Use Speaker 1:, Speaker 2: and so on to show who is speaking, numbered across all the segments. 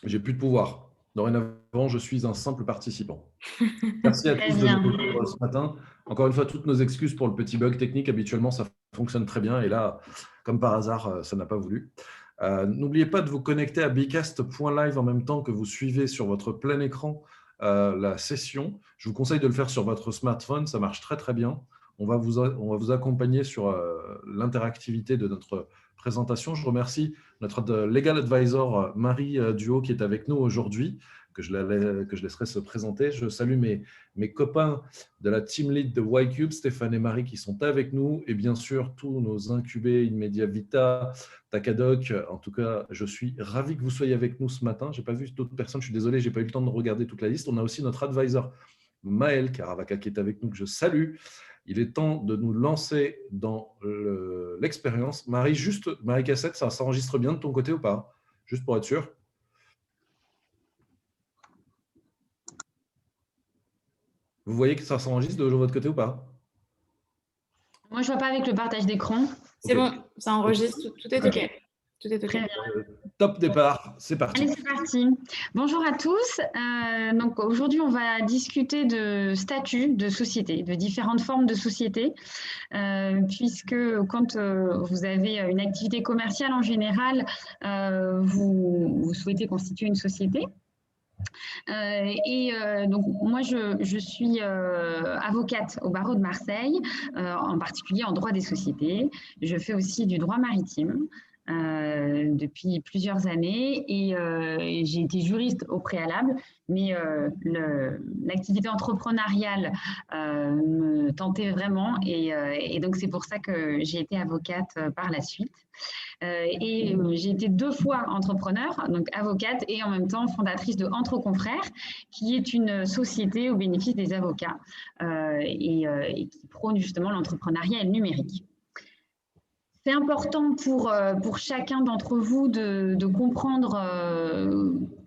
Speaker 1: J'ai plus de pouvoir. Dorénavant, je suis un simple participant. Merci à
Speaker 2: Très
Speaker 1: tous de
Speaker 2: bien.
Speaker 1: nous suivre ce matin. Encore une fois, toutes nos excuses pour le petit bug technique. Habituellement, ça fonctionne très bien. Et là, comme par hasard, ça n'a pas voulu. N'oubliez pas de vous connecter à bcast.live en même temps que vous suivez sur votre plein écran la session. Je vous conseille de le faire sur votre smartphone. Ça marche très, très bien. On va vous accompagner sur l'interactivité de notre présentation. Je remercie notre legal advisor Marie Duhaut qui est avec nous aujourd'hui, que je laisserai se présenter. Je salue mes copains de la team lead de YCube, Stéphane et Marie, qui sont avec nous, et bien sûr tous nos incubés, Inmedia Vita, Takadoc. En tout cas, je suis ravi que vous soyez avec nous ce matin. Je n'ai pas vu d'autres personnes, je suis désolé, je n'ai pas eu le temps de regarder toute la liste. On a aussi notre advisor Maël Caravaka qui est avec nous, que je salue. Il est temps de nous lancer dans l'expérience. Marie, juste, Marie Cassette, ça s'enregistre bien de ton côté ou pas? Juste pour être sûr. Vous voyez que ça s'enregistre de votre côté ou pas?
Speaker 2: Moi, je vois pas avec le partage d'écran.
Speaker 3: C'est
Speaker 1: Ok.
Speaker 3: bon, ça enregistre, tout est OK. Tout est
Speaker 2: Très
Speaker 3: OK.
Speaker 2: bien.
Speaker 1: Top départ, c'est parti.
Speaker 2: Allez, c'est parti. Bonjour à tous. Donc aujourd'hui, on va discuter de statut de société, de différentes formes de société, puisque quand vous avez une activité commerciale en général, vous souhaitez constituer une société. Donc moi, je suis avocate au barreau de Marseille, en particulier en droit des sociétés. Je fais aussi du droit maritime depuis plusieurs années et j'ai été juriste au préalable, mais l'activité entrepreneuriale me tentait vraiment et donc c'est pour ça que j'ai été avocate par la suite. J'ai été 2 fois entrepreneur, donc avocate et en même temps fondatrice de Entre Confrères, qui est une société au bénéfice des avocats et qui prône justement l'entrepreneuriat et le numérique. C'est important pour chacun d'entre vous de comprendre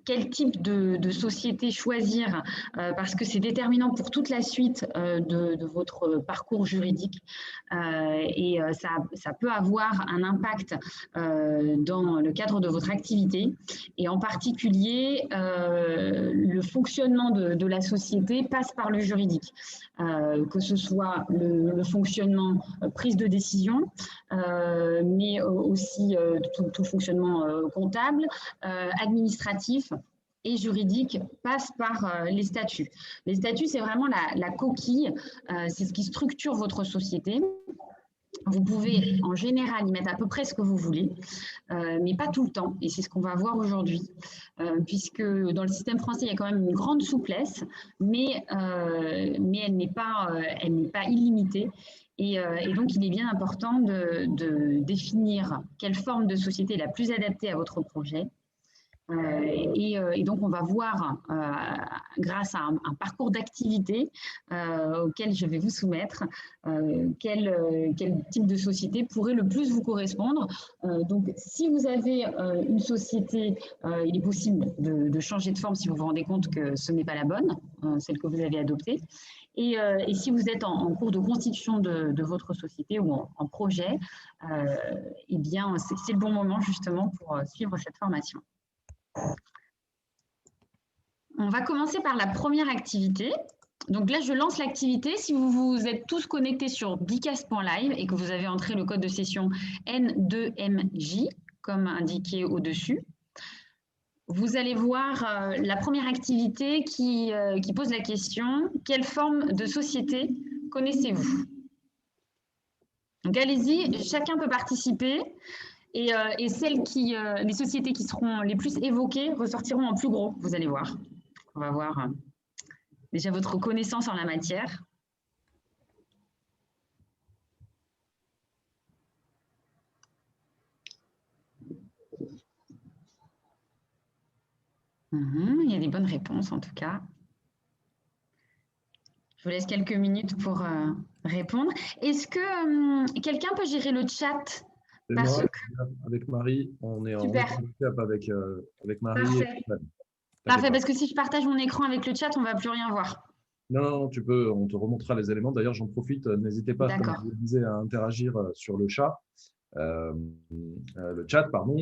Speaker 2: quel type de société choisir parce que c'est déterminant pour toute la suite de votre parcours juridique et ça peut avoir un impact dans le cadre de votre activité et en particulier le fonctionnement de la société passe par le juridique, que ce soit le fonctionnement prise de décision, mais aussi tout le fonctionnement comptable, administratif et juridique passe par les statuts. Les statuts, c'est vraiment la coquille, c'est ce qui structure votre société. Vous pouvez en général y mettre à peu près ce que vous voulez, mais pas tout le temps. Et c'est ce qu'on va voir aujourd'hui, puisque dans le système français, il y a quand même une grande souplesse, mais elle n'est pas illimitée. Et donc, il est bien important de définir quelle forme de société est la plus adaptée à votre projet. Et donc, on va voir, grâce à un parcours d'activité auquel je vais vous soumettre, quel type de société pourrait le plus vous correspondre. Donc, si vous avez une société, il est possible de changer de forme si vous vous rendez compte que ce n'est pas la bonne, celle que vous avez adoptée. Et si vous êtes en cours de constitution de votre société ou en projet, eh bien, c'est le bon moment justement pour suivre cette formation. On va commencer par la première activité. Donc là, je lance l'activité. Si vous vous êtes tous connectés sur bcast.live et que vous avez entré le code de session N2MJ, comme indiqué au-dessus, vous allez voir la première activité qui pose la question « Quelle forme de société connaissez-vous » Donc allez-y, chacun peut participer. Et les sociétés qui seront les plus évoquées ressortiront en plus gros, vous allez voir. On va voir déjà votre connaissance en la matière. Il y a des bonnes réponses en tout cas. Je vous laisse quelques minutes pour répondre. Est-ce que quelqu'un peut gérer le chat?
Speaker 1: Moi, avec Marie, on est en récap avec Marie.
Speaker 2: Parfait. Parfait, parce que si je partage mon écran avec le chat, on ne va plus rien voir.
Speaker 1: Non, tu peux, on te remontrera les éléments. D'ailleurs, j'en profite, n'hésitez pas, comme je vous le disais, à interagir sur le chat. Le chat, pardon.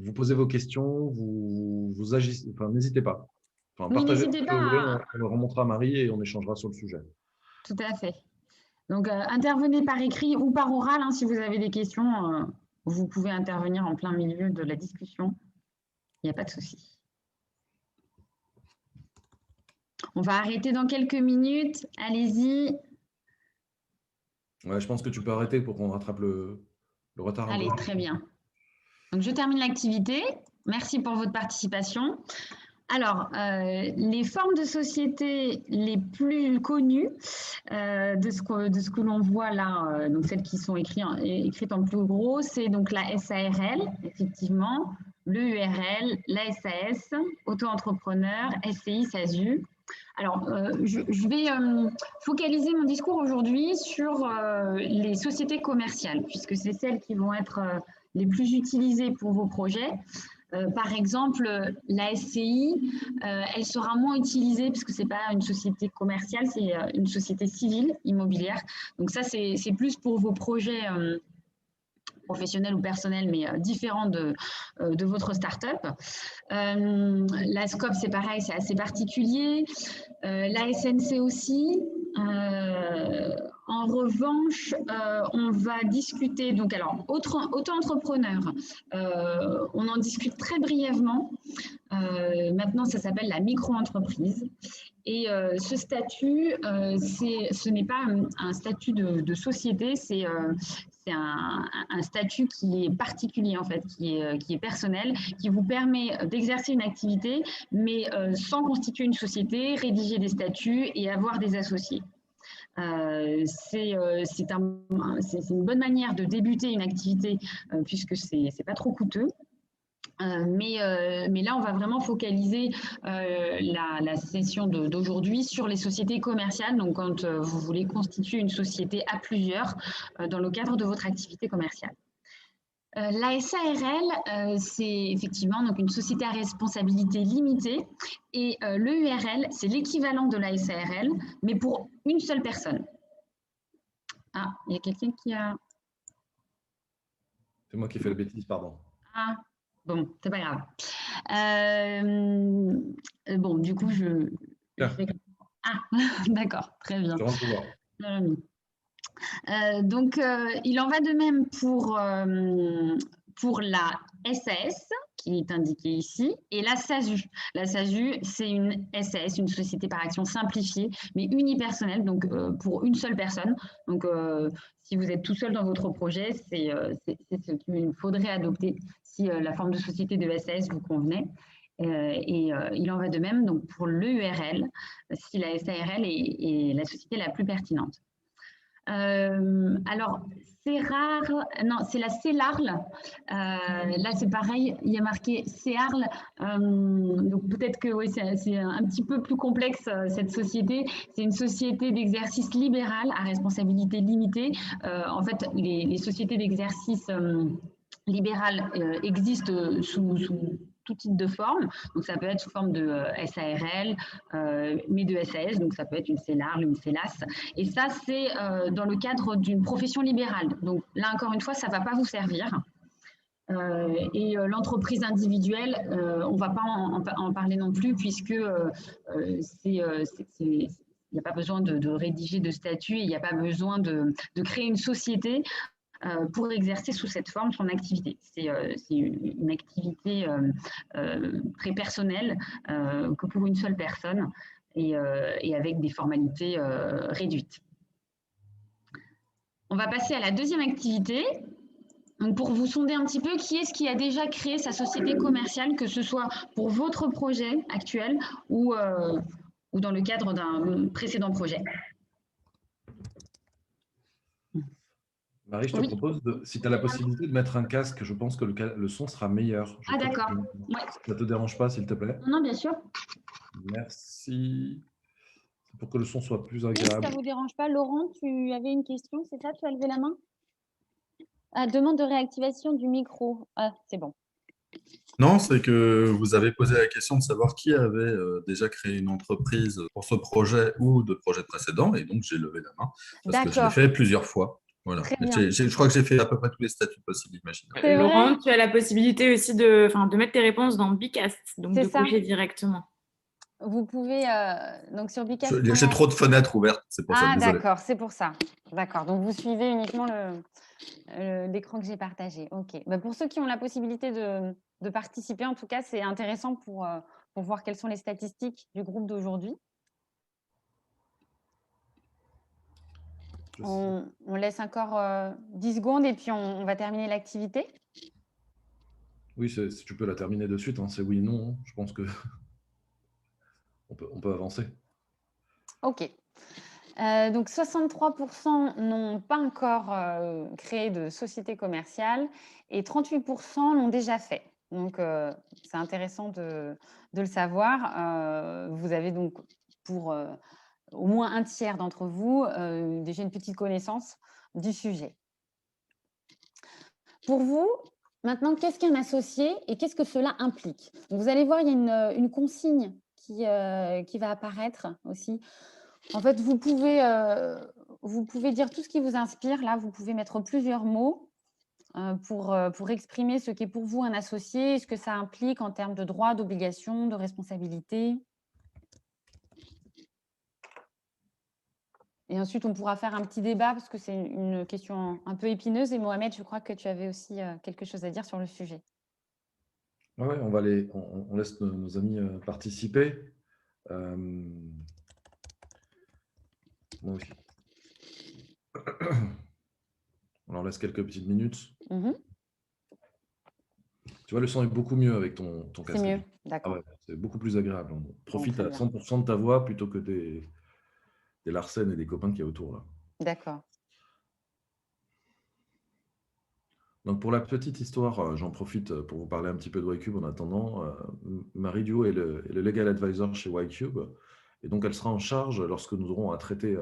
Speaker 1: vous posez vos questions, vous agissez, enfin, n'hésitez pas. Enfin,
Speaker 2: Oui,
Speaker 1: partagez
Speaker 2: n'hésitez
Speaker 1: ce que vous voulez,
Speaker 2: pas.
Speaker 1: on le remontera à Marie et on échangera sur le sujet.
Speaker 2: Tout à fait. Donc, intervenez par écrit ou par oral, hein, si vous avez des questions. Vous pouvez intervenir en plein milieu de la discussion. Il n'y a pas de souci. On va arrêter dans quelques minutes. Allez-y.
Speaker 1: Ouais, je pense que tu peux arrêter pour qu'on rattrape le retard un
Speaker 2: Allez,
Speaker 1: peu.
Speaker 2: très bien. Donc, je termine l'activité. Merci pour votre participation. Alors, les formes de société les plus connues de ce que l'on voit là, donc celles qui sont écrites en plus gros, c'est donc la SARL, effectivement, le URL, la SAS, auto-entrepreneur, SCI, SASU. Alors, je vais focaliser mon discours aujourd'hui sur les sociétés commerciales, puisque c'est celles qui vont être les plus utilisées pour vos projets. Par exemple, la SCI, elle sera moins utilisée puisque ce n'est pas une société commerciale, c'est une société civile immobilière. Donc ça, c'est plus pour vos projets professionnels ou personnels, mais différents de votre start-up. La SCOP, c'est pareil, c'est assez particulier. La SNC aussi. En revanche, on va discuter, donc alors, auto-entrepreneur, on en discute très brièvement. Maintenant, ça s'appelle la micro-entreprise. Et ce statut, ce n'est pas un statut de société, c'est un statut qui est particulier, en fait, qui est personnel, qui vous permet d'exercer une activité, mais sans constituer une société, rédiger des statuts et avoir des associés. C'est une bonne manière de débuter une activité puisque c'est pas trop coûteux. Mais là, on va vraiment focaliser la session d'aujourd'hui sur les sociétés commerciales. Donc, quand vous voulez constituer une société à plusieurs dans le cadre de votre activité commerciale. La SARL, c'est effectivement donc une société à responsabilité limitée et l'EURL, c'est l'équivalent de la SARL, mais pour une seule personne. Ah, il y a quelqu'un qui a…
Speaker 1: C'est moi qui fais la bêtise, pardon.
Speaker 2: Ah, bon, c'est pas grave. Bon, du coup, je vais… Ah, d'accord, très bien.
Speaker 1: Je rentre voir.
Speaker 2: Donc, il en va de même pour la SAS, qui est indiquée ici, et la SASU. La SASU, c'est une SAS, une société par action simplifiée, mais unipersonnelle, donc pour une seule personne. Donc, si vous êtes tout seul dans votre projet, c'est ce qu'il faudrait adopter si la forme de société de SAS vous convenait. Il en va de même donc pour l'EURL, si la SARL est la société la plus pertinente. Alors, c'est rare, non, c'est la CELARL. Là, c'est pareil, il y a marqué CEARL. Donc, peut-être que oui, c'est un petit peu plus complexe, cette société. C'est une société d'exercice libéral à responsabilité limitée. En fait, les sociétés d'exercice libéral existent sous tout type de forme. Donc, ça peut être sous forme de SARL, mais de SAS. Donc, ça peut être une CELARL, une CELAS. Et ça, c'est dans le cadre d'une profession libérale. Donc, là, encore une fois, ça ne va pas vous servir. Et l'entreprise individuelle, on ne va pas en parler non plus puisque il n'y a pas besoin de rédiger de statut, il n'y a pas besoin de créer une société pour exercer sous cette forme son activité. C'est une activité très personnelle que pour une seule personne et avec des formalités réduites. On va passer à la deuxième activité. Donc pour vous sonder un petit peu, qui est-ce qui a déjà créé sa société commerciale, que ce soit pour votre projet actuel ou dans le cadre d'un précédent projet?
Speaker 1: Marie, je te propose, si tu as la possibilité de mettre un casque, je pense que le son sera meilleur.
Speaker 2: Ah d'accord.
Speaker 1: Ouais. Ça ne te dérange pas, s'il te plaît?
Speaker 2: Non, bien sûr.
Speaker 1: Merci. Pour que le son soit plus agréable.
Speaker 4: Si ça ne vous dérange pas, Laurent, tu avais une question, c'est ça? Tu as levé la main? Ah, demande de réactivation du micro. Ah, c'est bon.
Speaker 5: Non, c'est que vous avez posé la question de savoir qui avait déjà créé une entreprise pour ce projet ou de projets précédents, et donc j'ai levé la main parce que je l'ai fait plusieurs fois. Voilà.
Speaker 4: Très bien.
Speaker 5: Je crois que j'ai fait à peu près tous les statuts possibles, imaginables.
Speaker 4: C'est vrai?
Speaker 3: Laurent, tu as la possibilité aussi de mettre tes réponses dans Bicast, donc
Speaker 4: C'est
Speaker 3: de
Speaker 4: ça.
Speaker 3: cocher directement.
Speaker 4: Vous pouvez, donc sur
Speaker 5: J'ai trop de fenêtres ouvertes, c'est pour ça,
Speaker 4: Ah,
Speaker 5: désolé.
Speaker 4: d'accord, c'est pour ça. D'accord, donc vous suivez uniquement l'écran que j'ai partagé. OK. Bah, pour ceux qui ont la possibilité de participer, en tout cas, c'est intéressant pour voir quelles sont les statistiques du groupe d'aujourd'hui. On laisse encore 10 secondes et puis on va terminer l'activité.
Speaker 1: Oui, si tu peux la terminer de suite, hein, c'est oui, non. Hein. Je pense que on peut avancer.
Speaker 4: OK. Donc 63% n'ont pas encore créé de société commerciale et 38% l'ont déjà fait. Donc c'est intéressant de le savoir. Vous avez donc pour au moins un tiers d'entre vous déjà une petite connaissance du sujet. Pour vous, maintenant, qu'est-ce qu'un associé et qu'est-ce que cela implique? Donc, vous allez voir, il y a une consigne qui va apparaître aussi. En fait, vous pouvez dire tout ce qui vous inspire. Là, vous pouvez mettre plusieurs mots pour exprimer ce qu'est pour vous un associé, ce que ça implique en termes de droits, d'obligations, de responsabilités. Et ensuite, on pourra faire un petit débat parce que c'est une question un peu épineuse. Et Mohamed, je crois que tu avais aussi quelque chose à dire sur le sujet.
Speaker 1: Ouais, on laisse nos amis participer. Moi aussi. On leur laisse quelques petites minutes. Tu vois, le son est beaucoup mieux avec ton casque.
Speaker 4: C'est mieux,
Speaker 1: Ah
Speaker 4: d'accord.
Speaker 1: ouais, c'est beaucoup plus agréable. On profite
Speaker 4: très
Speaker 1: à
Speaker 4: bien.
Speaker 1: 100% de ta voix plutôt que des Larsen et des copains qu'il y a autour. Là.
Speaker 4: D'accord.
Speaker 1: Donc pour la petite histoire, j'en profite pour vous parler un petit peu de YCube en attendant. Marie Duo est le Legal Advisor chez YCube. Et donc elle sera en charge lorsque nous aurons à traiter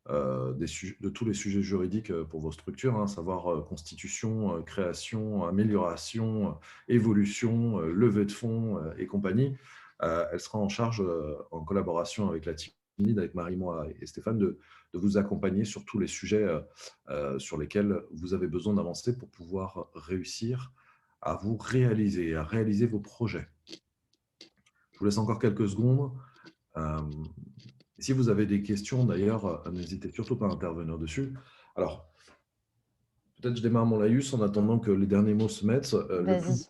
Speaker 1: de tous les sujets juridiques pour vos structures, hein, à savoir constitution, création, amélioration, évolution, levée de fonds et compagnie. Elle sera en charge, en collaboration avec la team lead, avec Marie, moi et Stéphane, de vous accompagner sur tous les sujets sur lesquels vous avez besoin d'avancer pour pouvoir réussir à vous réaliser, à réaliser vos projets. Je vous laisse encore quelques secondes. Si vous avez des questions, d'ailleurs, n'hésitez surtout pas à intervenir dessus. Alors, peut-être je démarre mon laïus en attendant que les derniers mots se mettent.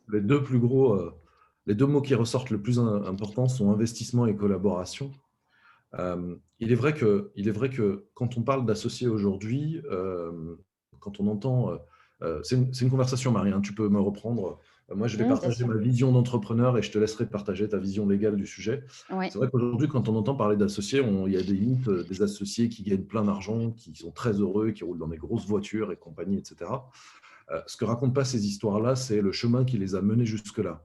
Speaker 1: Les deux mots qui ressortent le plus importants sont investissement et collaboration. Il est vrai que quand on parle d'associés aujourd'hui, quand on entend… c'est une conversation, Marie, hein, tu peux me reprendre. Moi, je vais partager ma vision d'entrepreneur et je te laisserai partager ta vision légale du sujet.
Speaker 4: Oui.
Speaker 1: C'est vrai qu'aujourd'hui, quand on entend parler d'associés, il y a des mythes des associés qui gagnent plein d'argent, qui sont très heureux, qui roulent dans des grosses voitures et compagnie, etc. Ce que racontent pas ces histoires-là, c'est le chemin qui les a menés jusque-là.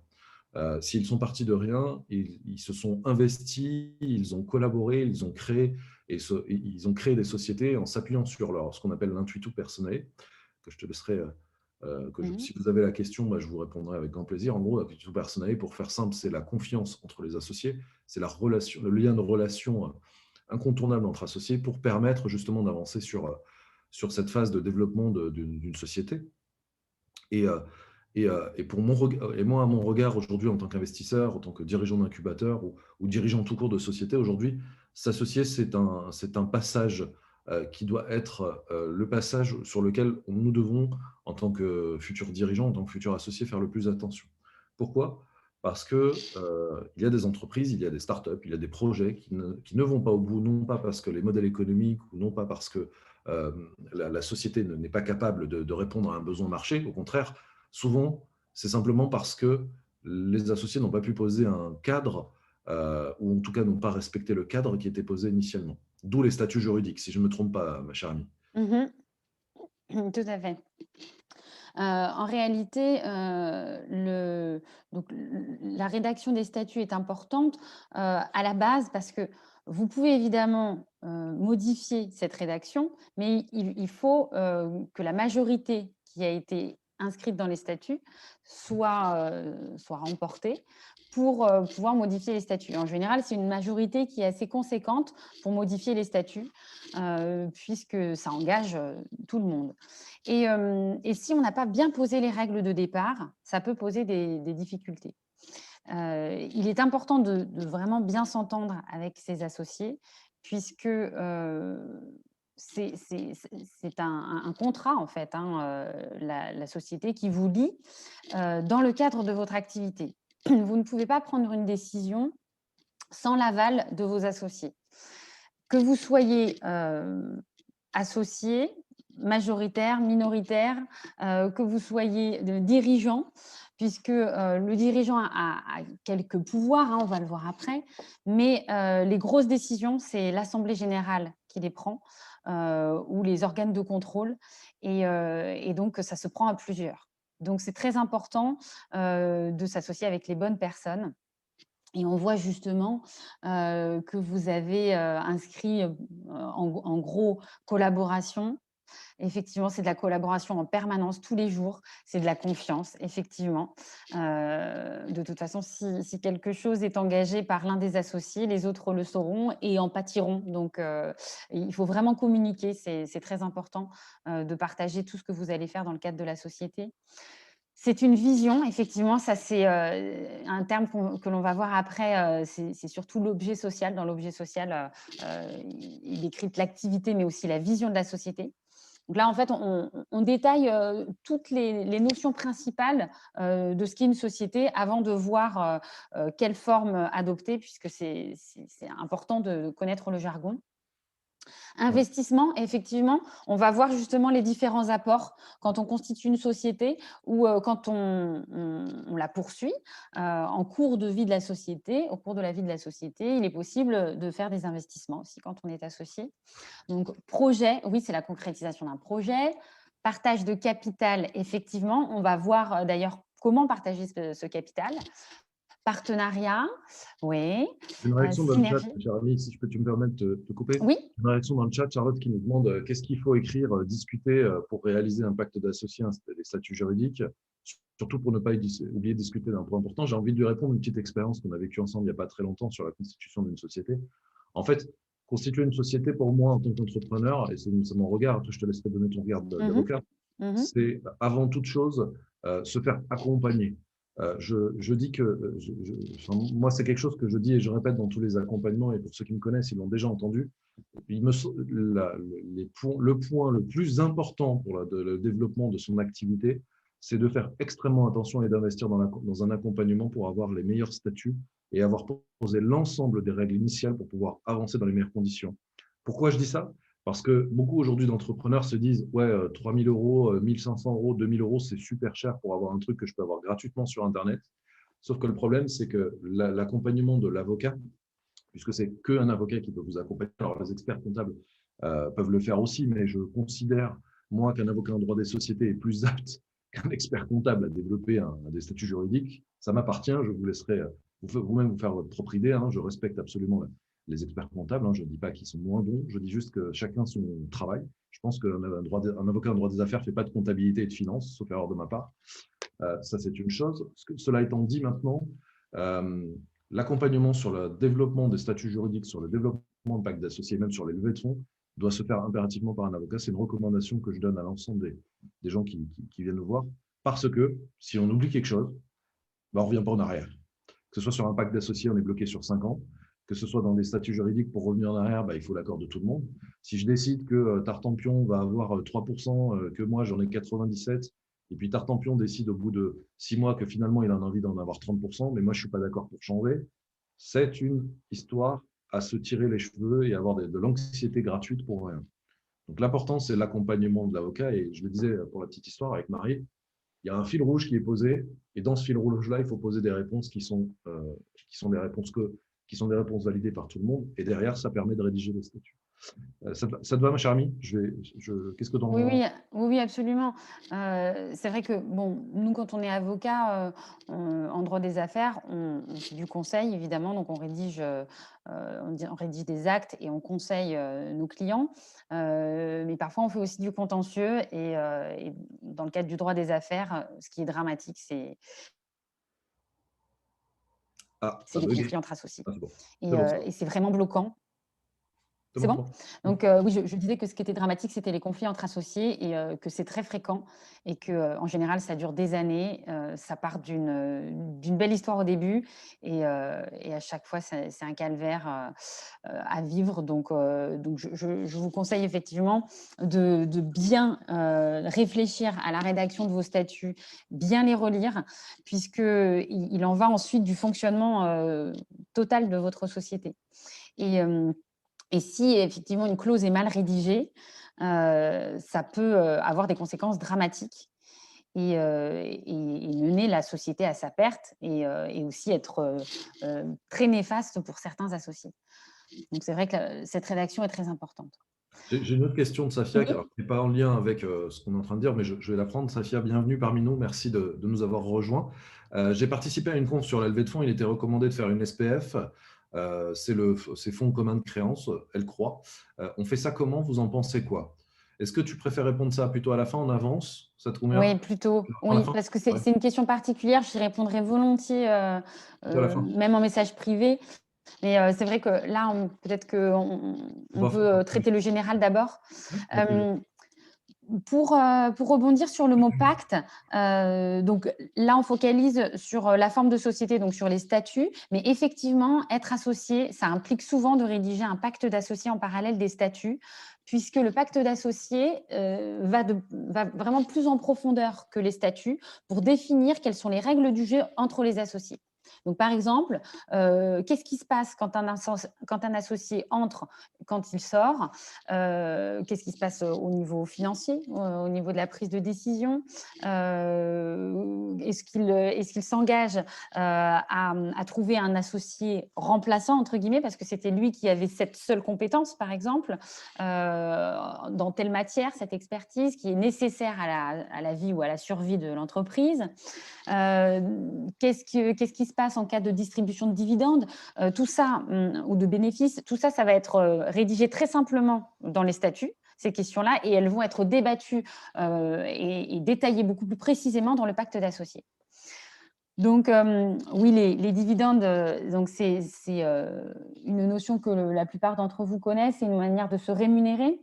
Speaker 1: S'ils sont partis de rien, ils se sont investis, ils ont collaboré, ils ont créé des sociétés en s'appuyant sur ce qu'on appelle l'intuitu personnel, que je te laisserai, si vous avez la question, je vous répondrai avec grand plaisir. En gros, l'intuitu personnel, pour faire simple, c'est la confiance entre les associés, c'est le lien de relation incontournable entre associés pour permettre justement d'avancer sur cette phase de développement d'une société. Et pour moi, à mon regard aujourd'hui en tant qu'investisseur, en tant que dirigeant d'incubateur ou dirigeant tout court de société, aujourd'hui, s'associer, c'est un passage qui doit être le passage sur lequel nous devons, en tant que futurs dirigeants, en tant que futurs associés, faire le plus attention. Pourquoi ? Parce qu'il y a des entreprises, il y a des startups, il y a des projets qui ne vont pas au bout, non pas parce que les modèles économiques ou non pas parce que la société n'est pas capable de répondre à un besoin marché. Au contraire, souvent, c'est simplement parce que les associés n'ont pas pu poser un cadre ou en tout cas n'ont pas respecté le cadre qui était posé initialement. D'où les statuts juridiques, si je ne me trompe pas, ma chère amie.
Speaker 4: Tout à fait. En réalité, la rédaction des statuts est importante à la base parce que vous pouvez évidemment modifier cette rédaction, mais il faut que la majorité qui a été inscrite dans les statuts soit remportée pour pouvoir modifier les statuts. En général, c'est une majorité qui est assez conséquente pour modifier les statuts, puisque ça engage tout le monde. Et si on n'a pas bien posé les règles de départ, ça peut poser des difficultés. Il est important de vraiment bien s'entendre avec ses associés, puisque c'est un contrat, en fait, hein, la société qui vous lie dans le cadre de votre activité. Vous ne pouvez pas prendre une décision sans l'aval de vos associés. Que vous soyez associé, majoritaire, minoritaire, que vous soyez dirigeant, puisque le dirigeant a quelques pouvoirs, hein, on va le voir après, mais les grosses décisions, c'est l'Assemblée générale qui les prend, ou les organes de contrôle, et donc ça se prend à plusieurs. Donc c'est très important de s'associer avec les bonnes personnes. Et on voit justement que vous avez inscrit en gros collaboration. Effectivement, c'est de la collaboration en permanence, tous les jours. C'est de la confiance, effectivement. De toute façon, si quelque chose est engagé par l'un des associés, les autres le sauront et en pâtiront. Donc, il faut vraiment communiquer. C'est très important de partager tout ce que vous allez faire dans le cadre de la société. C'est une vision, effectivement, ça c'est un terme que l'on va voir après, c'est surtout l'objet social. Dans l'objet social, il décrypte l'activité, mais aussi la vision de la société. Donc là, en fait, on détaille toutes les notions principales de ce qu'est une société avant de voir quelle forme adopter, puisque c'est important de connaître le jargon. Investissement, effectivement, on va voir justement les différents apports quand on constitue une société ou quand on la poursuit en cours de vie de la société. Au cours de la vie de la société, il est possible de faire des investissements aussi quand on est associé. Donc, projet, oui, c'est la concrétisation d'un projet. Partage de capital, effectivement, on va voir d'ailleurs comment partager ce capital. Partenariat, oui.
Speaker 1: Une réaction dans le chat,
Speaker 4: Synergie.
Speaker 1: cher ami, si je peux me permettre de te couper.
Speaker 4: Oui.
Speaker 1: Une réaction dans le chat, Charlotte, qui nous demande qu'est-ce qu'il faut écrire, discuter pour réaliser un pacte d'associés, des statuts juridiques, surtout pour ne pas oublier de discuter d'un point important. J'ai envie de lui répondre une petite expérience qu'on a vécue ensemble il n'y a pas très longtemps sur la constitution d'une société. En fait, constituer une société, pour moi, en tant qu'entrepreneur, et c'est mon regard, je te laisserai donner ton regard d'avocat, c'est avant toute chose se faire accompagner. Je dis que, moi, c'est quelque chose que je dis et je répète dans tous les accompagnements, et pour ceux qui me connaissent, ils l'ont déjà entendu. Le point le plus important pour le développement de son activité, c'est de faire extrêmement attention et d'investir dans un accompagnement pour avoir les meilleurs statuts et avoir posé l'ensemble des règles initiales pour pouvoir avancer dans les meilleures conditions. Pourquoi je dis ça? Parce que beaucoup aujourd'hui d'entrepreneurs se disent « Ouais, 3 000 €, 1 500 €, 2 000 €, c'est super cher pour avoir un truc que je peux avoir gratuitement sur Internet. » Sauf que le problème, c'est que l'accompagnement de l'avocat, puisque c'est qu'un avocat qui peut vous accompagner, alors les experts comptables peuvent le faire aussi, mais je considère, moi, qu'un avocat en droit des sociétés est plus apte qu'un expert comptable à développer des statuts juridiques. Ça m'appartient, je vous laisserai vous-même vous faire votre propre idée. Hein, je respecte absolument les experts comptables. Hein, je ne dis pas qu'ils sont moins bons, je dis juste que chacun son travail. Je pense qu'un avocat en droit des affaires ne fait pas de comptabilité et de finance, sauf erreur de ma part. Ça, c'est une chose. Cela étant dit maintenant, l'accompagnement sur le développement des statuts juridiques, sur le développement de pactes d'associés, même sur les levées de fonds, doit se faire impérativement par un avocat. C'est une recommandation que je donne à l'ensemble des gens qui viennent nous voir, parce que si on oublie quelque chose, on ne revient pas en arrière. Que ce soit sur un pacte d'associés, on est bloqué sur 5 ans. Que ce soit dans des statuts juridiques, pour revenir en arrière, il faut l'accord de tout le monde. Si je décide que Tartampion va avoir 3%, que moi j'en ai 97%, et puis Tartampion décide au bout de 6 mois que finalement il a envie d'en avoir 30%, mais moi je ne suis pas d'accord pour changer, c'est une histoire à se tirer les cheveux et avoir de l'anxiété gratuite pour rien. Donc l'important, c'est l'accompagnement de l'avocat. Et je le disais pour la petite histoire avec Marie, il y a un fil rouge qui est posé, et dans ce fil rouge-là, il faut poser des réponses qui sont des réponses validées par tout le monde, et derrière, ça permet de rédiger les statuts. Ça te va, ma chère amie? Qu'est-ce que tu en penses?
Speaker 4: Oui, absolument. C'est vrai que nous, quand on est avocat en droit des affaires, on fait du conseil, évidemment, donc on rédige des actes et on conseille nos clients. Mais parfois, on fait aussi du contentieux, et dans le cadre du droit des affaires, ce qui est dramatique, c'est
Speaker 1: Ah,
Speaker 4: C'est
Speaker 1: ça
Speaker 4: les
Speaker 1: bug.
Speaker 4: conflits entre associés.
Speaker 1: Ah, c'est bon.
Speaker 4: Et,
Speaker 1: C'est bon, ça.
Speaker 4: et c'est vraiment bloquant.
Speaker 1: C'est
Speaker 4: C'est
Speaker 1: bon,
Speaker 4: bon?
Speaker 1: c'est bon.
Speaker 4: Donc, oui, je disais que ce qui était dramatique, c'était les conflits entre associés et que c'est très fréquent et qu'en général, ça dure des années. Ça part d'une belle histoire au début et à chaque fois, c'est un calvaire à vivre. Donc je vous conseille effectivement de bien réfléchir à la rédaction de vos statuts, bien les relire, puisqu'il en va ensuite du fonctionnement total de votre société. Et si effectivement une clause est mal rédigée, ça peut avoir des conséquences dramatiques et mener la société à sa perte et aussi être très néfaste pour certains associés. Donc c'est vrai que cette rédaction est très importante.
Speaker 1: J'ai une autre question de Safia qui
Speaker 4: Oui.
Speaker 1: n'est pas en lien avec ce qu'on est en train de dire, mais je vais la prendre. Safia, bienvenue parmi nous. Merci de nous avoir rejoints. J'ai participé à une conf sur la levée de fonds. Il était recommandé de faire une SPF. C'est fonds commun de créances, elle croit. On fait ça comment? Vous en pensez quoi? Est-ce que tu préfères répondre ça plutôt à la fin, en avance? Ça te convient?
Speaker 4: Oui, plutôt.
Speaker 1: À la
Speaker 4: Oui,
Speaker 1: fin?
Speaker 4: parce que
Speaker 1: Ouais,
Speaker 4: c'est une question particulière. Je répondrai volontiers,
Speaker 1: plutôt à la fin.
Speaker 4: même en message privé. Mais c'est vrai que là, peut-être qu'on
Speaker 1: On
Speaker 4: on
Speaker 1: va
Speaker 4: peut
Speaker 1: faire
Speaker 4: traiter le général d'abord.
Speaker 1: avec plaisir.
Speaker 4: Pour rebondir sur le mot pacte, donc là, on focalise sur la forme de société, donc sur les statuts. Mais effectivement, être associé, ça implique souvent de rédiger un pacte d'associés en parallèle des statuts, puisque le pacte d'associés va vraiment plus en profondeur que les statuts pour définir quelles sont les règles du jeu entre les associés. Donc, par exemple, qu'est-ce qui se passe quand un associé entre, quand il sort? Qu'est-ce qui se passe au niveau financier, au niveau de la prise de décision? Est-ce qu'il s'engage à trouver un associé remplaçant, entre guillemets, parce que c'était lui qui avait cette seule compétence, par exemple, dans telle matière, cette expertise qui est nécessaire à la vie ou à la survie de l'entreprise? Qu'est-ce qui se passe en cas de distribution de dividendes? Tout ça, ou de bénéfices, tout ça, ça va être rédigé très simplement dans les statuts, ces questions-là, et elles vont être débattues et détaillées beaucoup plus précisément dans le pacte d'associés. Donc, oui, les dividendes, donc c'est une notion que la plupart d'entre vous connaissent. C'est une manière de se rémunérer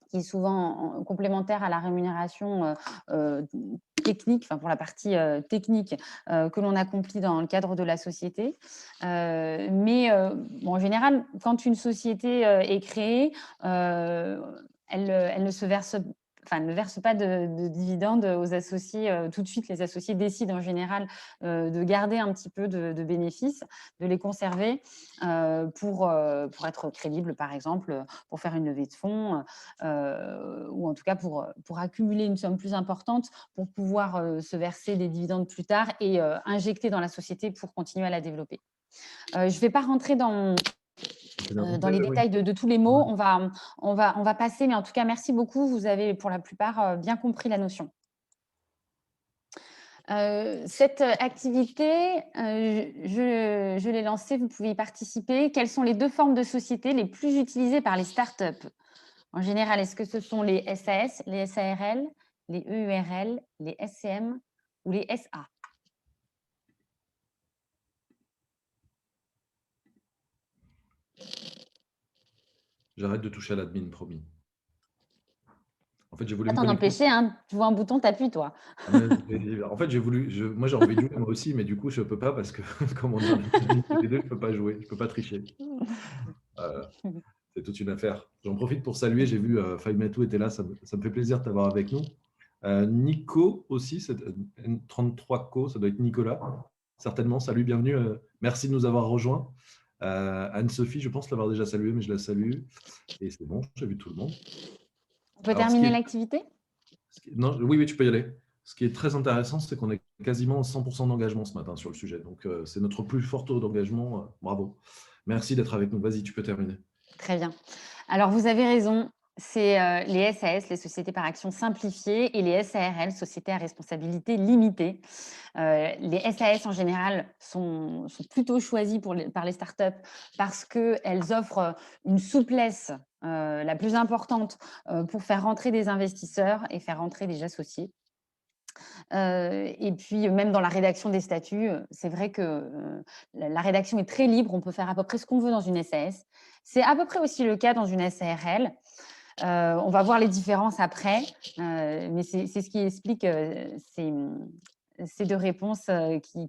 Speaker 4: qui est souvent complémentaire à la rémunération technique, enfin pour la partie technique que l'on accomplit dans le cadre de la société. Bon, en général, quand une société est créée, elle ne se verse, enfin, ne verse pas de dividendes aux associés tout de suite. Les associés décident en général de garder un petit peu de bénéfices, de les conserver pour être crédibles, par exemple, pour faire une levée de fonds ou en tout cas pour accumuler une somme plus importante pour pouvoir se verser des dividendes plus tard et injecter dans la société pour continuer à la développer. Je ne vais pas rentrer dans les
Speaker 1: Oui.
Speaker 4: détails de tous les mots. On va passer, mais en tout cas, merci beaucoup. Vous avez pour la plupart bien compris la notion. Cette activité, je l'ai lancée, vous pouvez y participer. Quelles sont les 2 formes de sociétés les plus utilisées par les startups? En général, est-ce que ce sont les SAS, les SARL, les EURL, les SCM ou les SA?
Speaker 1: J'arrête de toucher à l'admin, promis. En fait, j'ai voulu
Speaker 4: Pas
Speaker 1: me
Speaker 4: t'en
Speaker 1: connecter.
Speaker 4: empêcher, hein. Tu vois un bouton, t'appuies, toi.
Speaker 1: En fait, moi j'ai envie de jouer moi aussi, mais du coup, je ne peux pas parce que comme on est en admin tous les deux, je ne peux pas jouer, je ne peux pas tricher. C'est toute une affaire. J'en profite pour saluer, j'ai vu Faimatou était là, ça me fait plaisir de t'avoir avec nous. Nico aussi, 33Co, ça doit être Nicolas, certainement. Salut, bienvenue, merci de nous avoir rejoints. Anne-Sophie, je pense l'avoir déjà saluée, mais je la salue. Et c'est bon, j'ai vu tout le monde.
Speaker 4: On peut
Speaker 1: Alors,
Speaker 4: terminer l'activité?
Speaker 1: non, oui, tu peux y aller. Ce qui est très intéressant, c'est qu'on est quasiment 100% d'engagement ce matin sur le sujet. Donc, c'est notre plus fort taux d'engagement. Bravo. Merci d'être avec nous. Vas-y, tu peux terminer.
Speaker 4: Très bien. Alors, vous avez raison. C'est les SAS, les sociétés par action simplifiées, et les SARL, sociétés à responsabilité limitée. Les SAS, en général, sont plutôt choisies par les startups parce qu'elles offrent une souplesse la plus importante pour faire rentrer des investisseurs et faire rentrer des associés. Et puis, même dans la rédaction des statuts, c'est vrai que la rédaction est très libre. On peut faire à peu près ce qu'on veut dans une SAS. C'est à peu près aussi le cas dans une SARL. On va voir les différences après, mais c'est ce qui explique ces deux réponses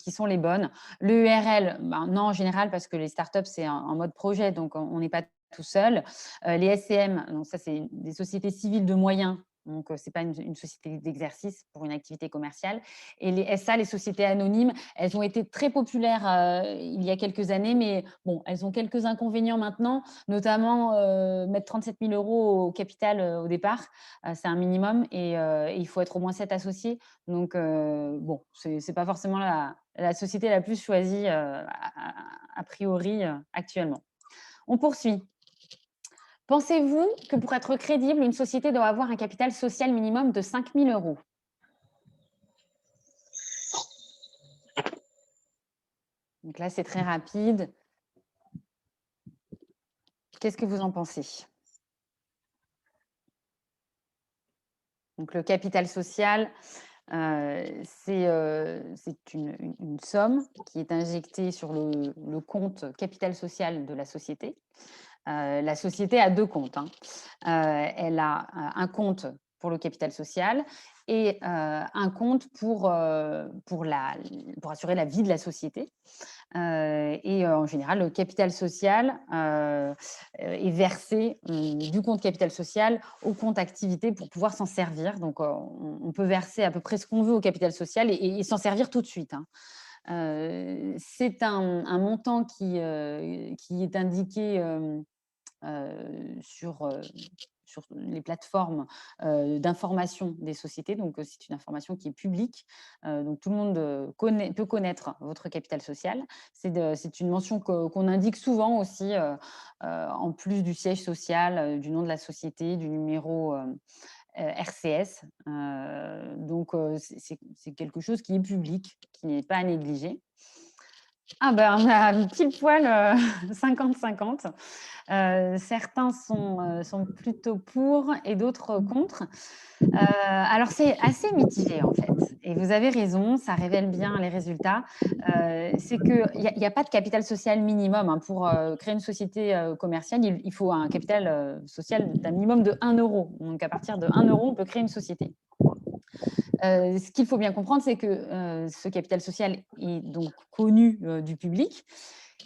Speaker 4: qui sont les bonnes. Le URL, ben non, en général, parce que les startups, c'est en mode projet, donc on n'est pas tout seul. Les SCM, donc ça, c'est des sociétés civiles de moyens. Donc, ce n'est pas une société d'exercice pour une activité commerciale. Et les SA, les sociétés anonymes, elles ont été très populaires il y a quelques années, mais bon, elles ont quelques inconvénients maintenant, notamment mettre 37 000 € au capital au départ. C'est un minimum et il faut être au moins 7 associés. Donc, bon, ce n'est pas forcément la société la plus choisie a priori actuellement. On poursuit. Pensez-vous que pour être crédible, une société doit avoir un capital social minimum de 5 000 €? Donc là, c'est très rapide. Qu'est-ce que vous en pensez? Donc le capital social, c'est une somme qui est injectée sur le compte capital social de la société. La société a deux comptes, hein. Elle a un compte pour le capital social et un compte pour assurer la vie de la société. Et en général, le capital social est versé du compte capital social au compte activité pour pouvoir s'en servir. Donc, on peut verser à peu près ce qu'on veut au capital social et s'en servir tout de suite, hein. C'est un montant qui est indiqué sur les plateformes d'information des sociétés. Donc, c'est une information qui est publique. Donc, tout le monde peut connaître votre capital social. C'est une mention qu'on indique souvent aussi, en plus du siège social, du nom de la société, du numéro RCS. Donc, c'est quelque chose qui est public, qui n'est pas à négliger. Ah ben, on a pile poil 50-50. Certains sont plutôt pour et d'autres contre. Alors, c'est assez mitigé, en fait. Et vous avez raison, ça révèle bien les résultats. C'est qu'il n'y a pas de capital social minimum, hein. Pour créer une société commerciale, il faut un capital social d'un minimum de 1 €. Donc, à partir de 1 €, on peut créer une société. Ce qu'il faut bien comprendre, c'est que ce capital social est donc connu du public.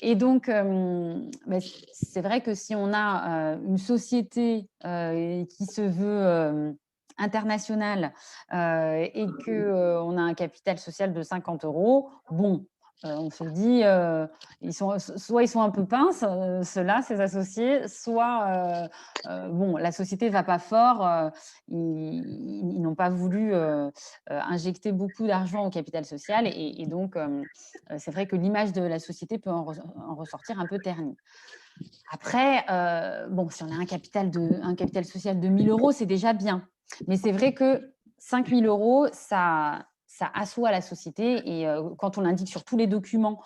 Speaker 4: Et donc, c'est vrai que si on a une société qui se veut internationale et qu'on a un capital social de 50 €, bon, on se dit, soit ils sont un peu pinces, ceux-là, ces associés, soit bon, la société ne va pas fort, ils n'ont pas voulu injecter beaucoup d'argent au capital social et donc c'est vrai que l'image de la société peut en ressortir un peu ternie. Après, bon, si on a un capital social de 1 000 €, c'est déjà bien. Mais c'est vrai que 5 000 €, ça assoit la société et quand on l'indique sur tous les documents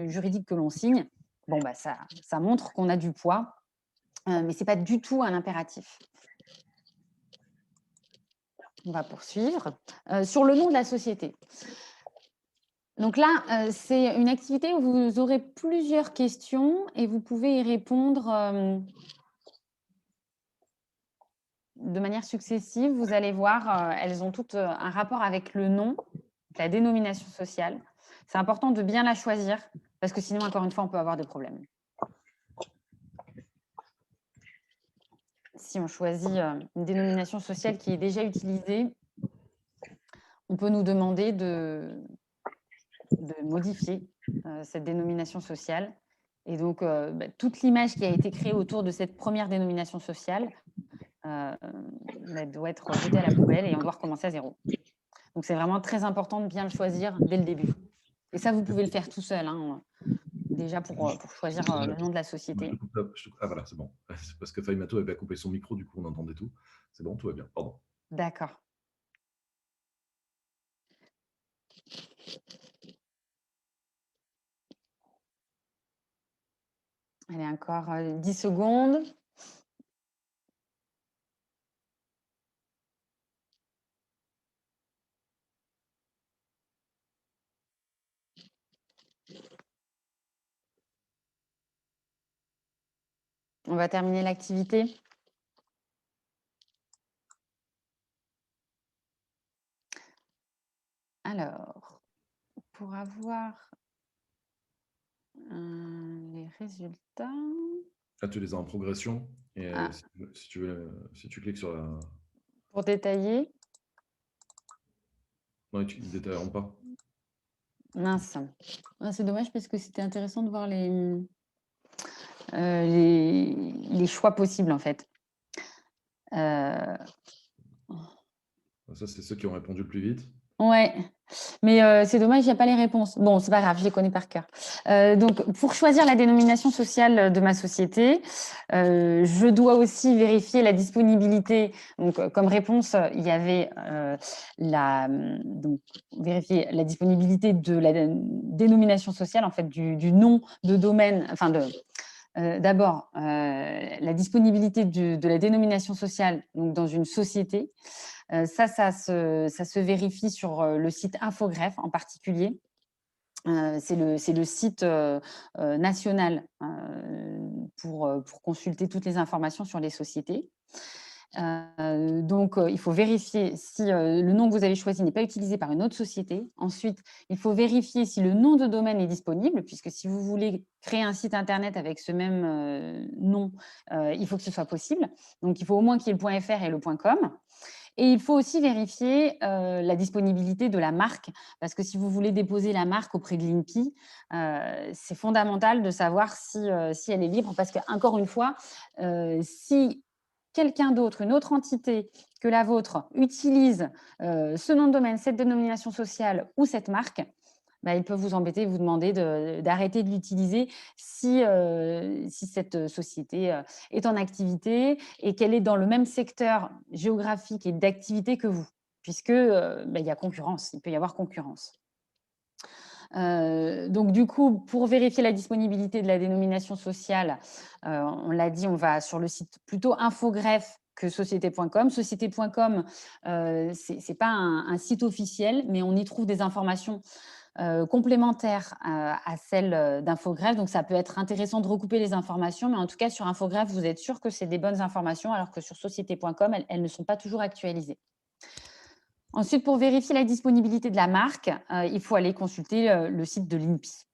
Speaker 4: juridiques que l'on signe, bon, bah, ça montre qu'on a du poids, mais ce n'est pas du tout un impératif. On va poursuivre. Sur le nom de la société. Donc là, c'est une activité où vous aurez plusieurs questions et vous pouvez y répondre de manière successive. Vous allez voir, elles ont toutes un rapport avec le nom, la dénomination sociale. C'est important de bien la choisir parce que sinon, encore une fois, on peut avoir des problèmes. Si on choisit une dénomination sociale qui est déjà utilisée, on peut nous demander de modifier cette dénomination sociale. Et donc, toute l'image qui a été créée autour de cette première dénomination sociale doit être jetée à la poubelle et on doit recommencer à zéro. Donc, c'est vraiment très important de bien le choisir dès le début. Et ça, vous pouvez le faire tout seul, hein, déjà pour choisir le nom de la société.
Speaker 1: Ah voilà, c'est bon. C'est parce que Faimato avait coupé son micro, du coup, on entendait tout. C'est bon, tout va bien. Pardon.
Speaker 4: D'accord. Allez, encore 10 secondes. On va terminer l'activité. Alors, pour avoir les résultats.
Speaker 1: Là, tu les as en progression. Et
Speaker 4: Ah,
Speaker 1: si tu cliques sur la...
Speaker 4: pour détailler,
Speaker 1: Non, ils ne détailleront pas.
Speaker 4: mince. Ah, c'est dommage parce que c'était intéressant de voir les choix possibles en fait.
Speaker 1: Ça, c'est ceux qui ont répondu le plus vite.
Speaker 4: Ouais, mais c'est dommage, il n'y a pas les réponses. Bon, c'est pas grave, je les connais par cœur. Donc, pour choisir la dénomination sociale de ma société, je dois aussi vérifier la disponibilité. Donc, comme réponse, il y avait donc, vérifier la disponibilité de la dénomination sociale, en fait, du nom de domaine, enfin d'abord, la disponibilité de la dénomination sociale donc dans une société. Ça se vérifie sur le site Infogreffe en particulier. C'est le site national pour consulter toutes les informations sur les sociétés. Donc, il faut vérifier si le nom que vous avez choisi n'est pas utilisé par une autre société. Ensuite, il faut vérifier si le nom de domaine est disponible, puisque si vous voulez créer un site internet avec ce même nom, il faut que ce soit possible. Donc, il faut au moins qu'il y ait le .fr et le .com. Et il faut aussi vérifier la disponibilité de la marque, parce que si vous voulez déposer la marque auprès de l'INPI, c'est fondamental de savoir si elle est libre, parce qu'encore une fois, si quelqu'un d'autre, une autre entité que la vôtre, utilise ce nom de domaine, cette dénomination sociale ou cette marque, bah, il peut vous embêter, vous demander d'arrêter de l'utiliser si cette société est en activité et qu'elle est dans le même secteur géographique et d'activité que vous, puisque bah, il y a concurrence, il peut y avoir concurrence. Donc, du coup, pour vérifier la disponibilité de la dénomination sociale, on l'a dit, on va sur le site plutôt Infogreffe que société.com. Société.com, ce n'est pas un site officiel, mais on y trouve des informations complémentaires à celles d'Infogreffe. Donc, ça peut être intéressant de recouper les informations, mais en tout cas, sur Infogreffe, vous êtes sûr que c'est des bonnes informations, alors que sur société.com, elles ne sont pas toujours actualisées. Ensuite, pour vérifier la disponibilité de la marque, il faut aller consulter le site de l'INPI.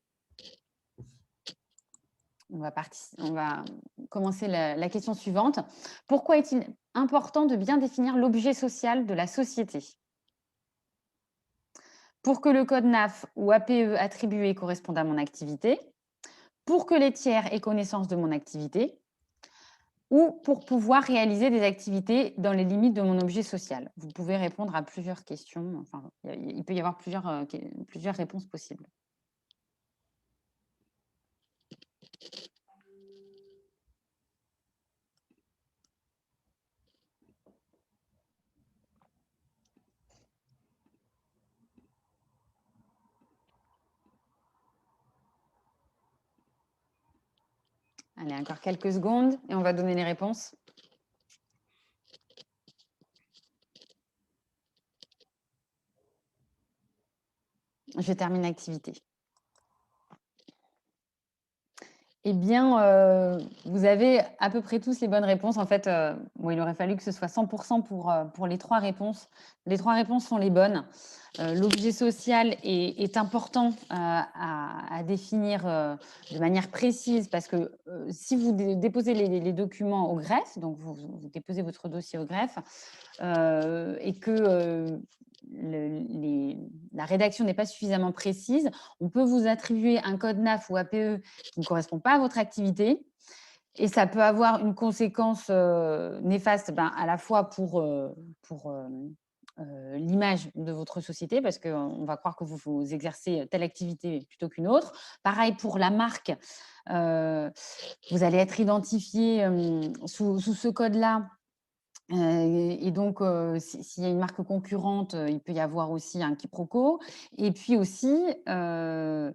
Speaker 4: On va commencer la question suivante. Pourquoi est-il important de bien définir l'objet social de la société? Pour que le code NAF ou APE attribué corresponde à mon activité, pour que les tiers aient connaissance de mon activité, ou pour pouvoir réaliser des activités dans les limites de mon objet social. Vous pouvez répondre à plusieurs questions. Enfin, il peut y avoir plusieurs réponses possibles. Allez, encore quelques secondes et on va donner les réponses. Je termine l'activité. Eh bien, vous avez à peu près tous les bonnes réponses. En fait, bon, il aurait fallu que ce soit 100% pour les 3 réponses. Les 3 réponses sont les bonnes. L'objet social est important à définir de manière précise, parce que si vous déposez les documents au greffe, donc vous déposez votre dossier au greffe, et que la rédaction n'est pas suffisamment précise, on peut vous attribuer un code NAF ou APE qui ne correspond pas à votre activité, et ça peut avoir une conséquence néfaste à la fois pour l'image de votre société, parce qu'on va croire que vous exercez telle activité plutôt qu'une autre. Pareil pour la marque, vous allez être identifié sous ce code-là. Et donc, s'il y a une marque concurrente, il peut y avoir aussi un quiproquo. Et puis aussi, eh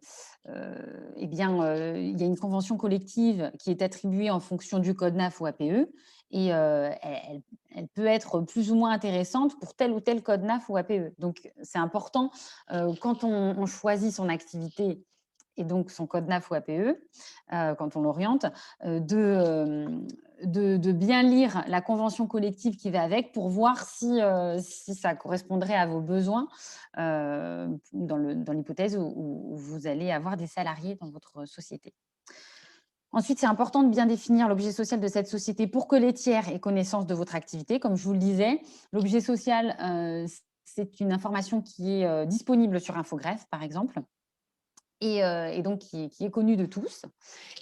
Speaker 4: bien, il y a une convention collective qui est attribuée en fonction du code NAF ou APE, et elle peut être plus ou moins intéressante pour tel ou tel code NAF ou APE. Donc, c'est important quand on choisit son activité et donc son code NAF ou APE, quand on l'oriente, de bien lire la convention collective qui va avec pour voir si ça correspondrait à vos besoins dans l'hypothèse où vous allez avoir des salariés dans votre société. Ensuite, c'est important de bien définir l'objet social de cette société pour que les tiers aient connaissance de votre activité. Comme je vous le disais, l'objet social, c'est une information qui est disponible sur Infogreffe, par exemple, et donc qui est connue de tous.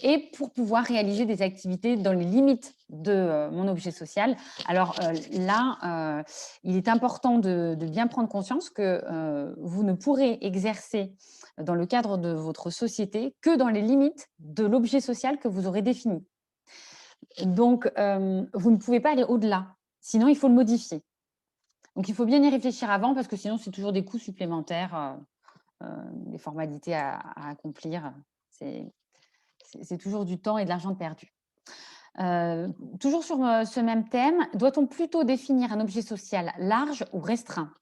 Speaker 4: Et pour pouvoir réaliser des activités dans les limites de mon objet social. Alors là, il est important de bien prendre conscience que vous ne pourrez exercer dans le cadre de votre société que dans les limites de l'objet social que vous aurez défini. Donc, vous ne pouvez pas aller au-delà, sinon il faut le modifier. Donc, il faut bien y réfléchir avant parce que sinon, c'est toujours des coûts supplémentaires, des formalités à accomplir. C'est toujours du temps et de l'argent perdu. Toujours sur ce même thème, doit-on plutôt définir un objet social large ou restreint?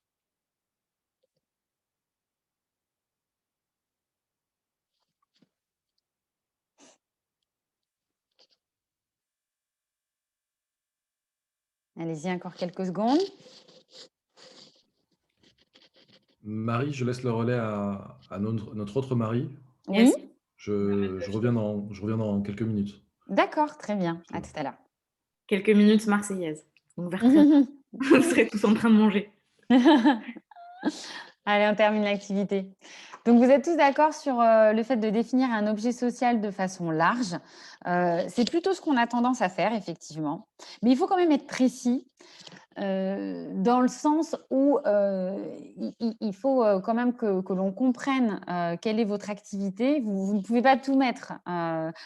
Speaker 4: Allez-y, encore quelques secondes.
Speaker 1: Marie, je laisse le relais à notre autre Marie.
Speaker 3: Yes.
Speaker 4: Oui,
Speaker 1: Je reviens dans quelques minutes.
Speaker 4: d'accord, très bien. À tout à l'heure.
Speaker 3: Quelques minutes marseillaise. Donc vers 13h, vous serez tous en train de manger.
Speaker 4: Allez, on termine l'activité. Donc, vous êtes tous d'accord sur le fait de définir un objet social de façon large. C'est plutôt ce qu'on a tendance à faire, effectivement. Mais il faut quand même être précis dans le sens où il faut quand même que l'on comprenne quelle est votre activité. Vous ne pouvez pas tout mettre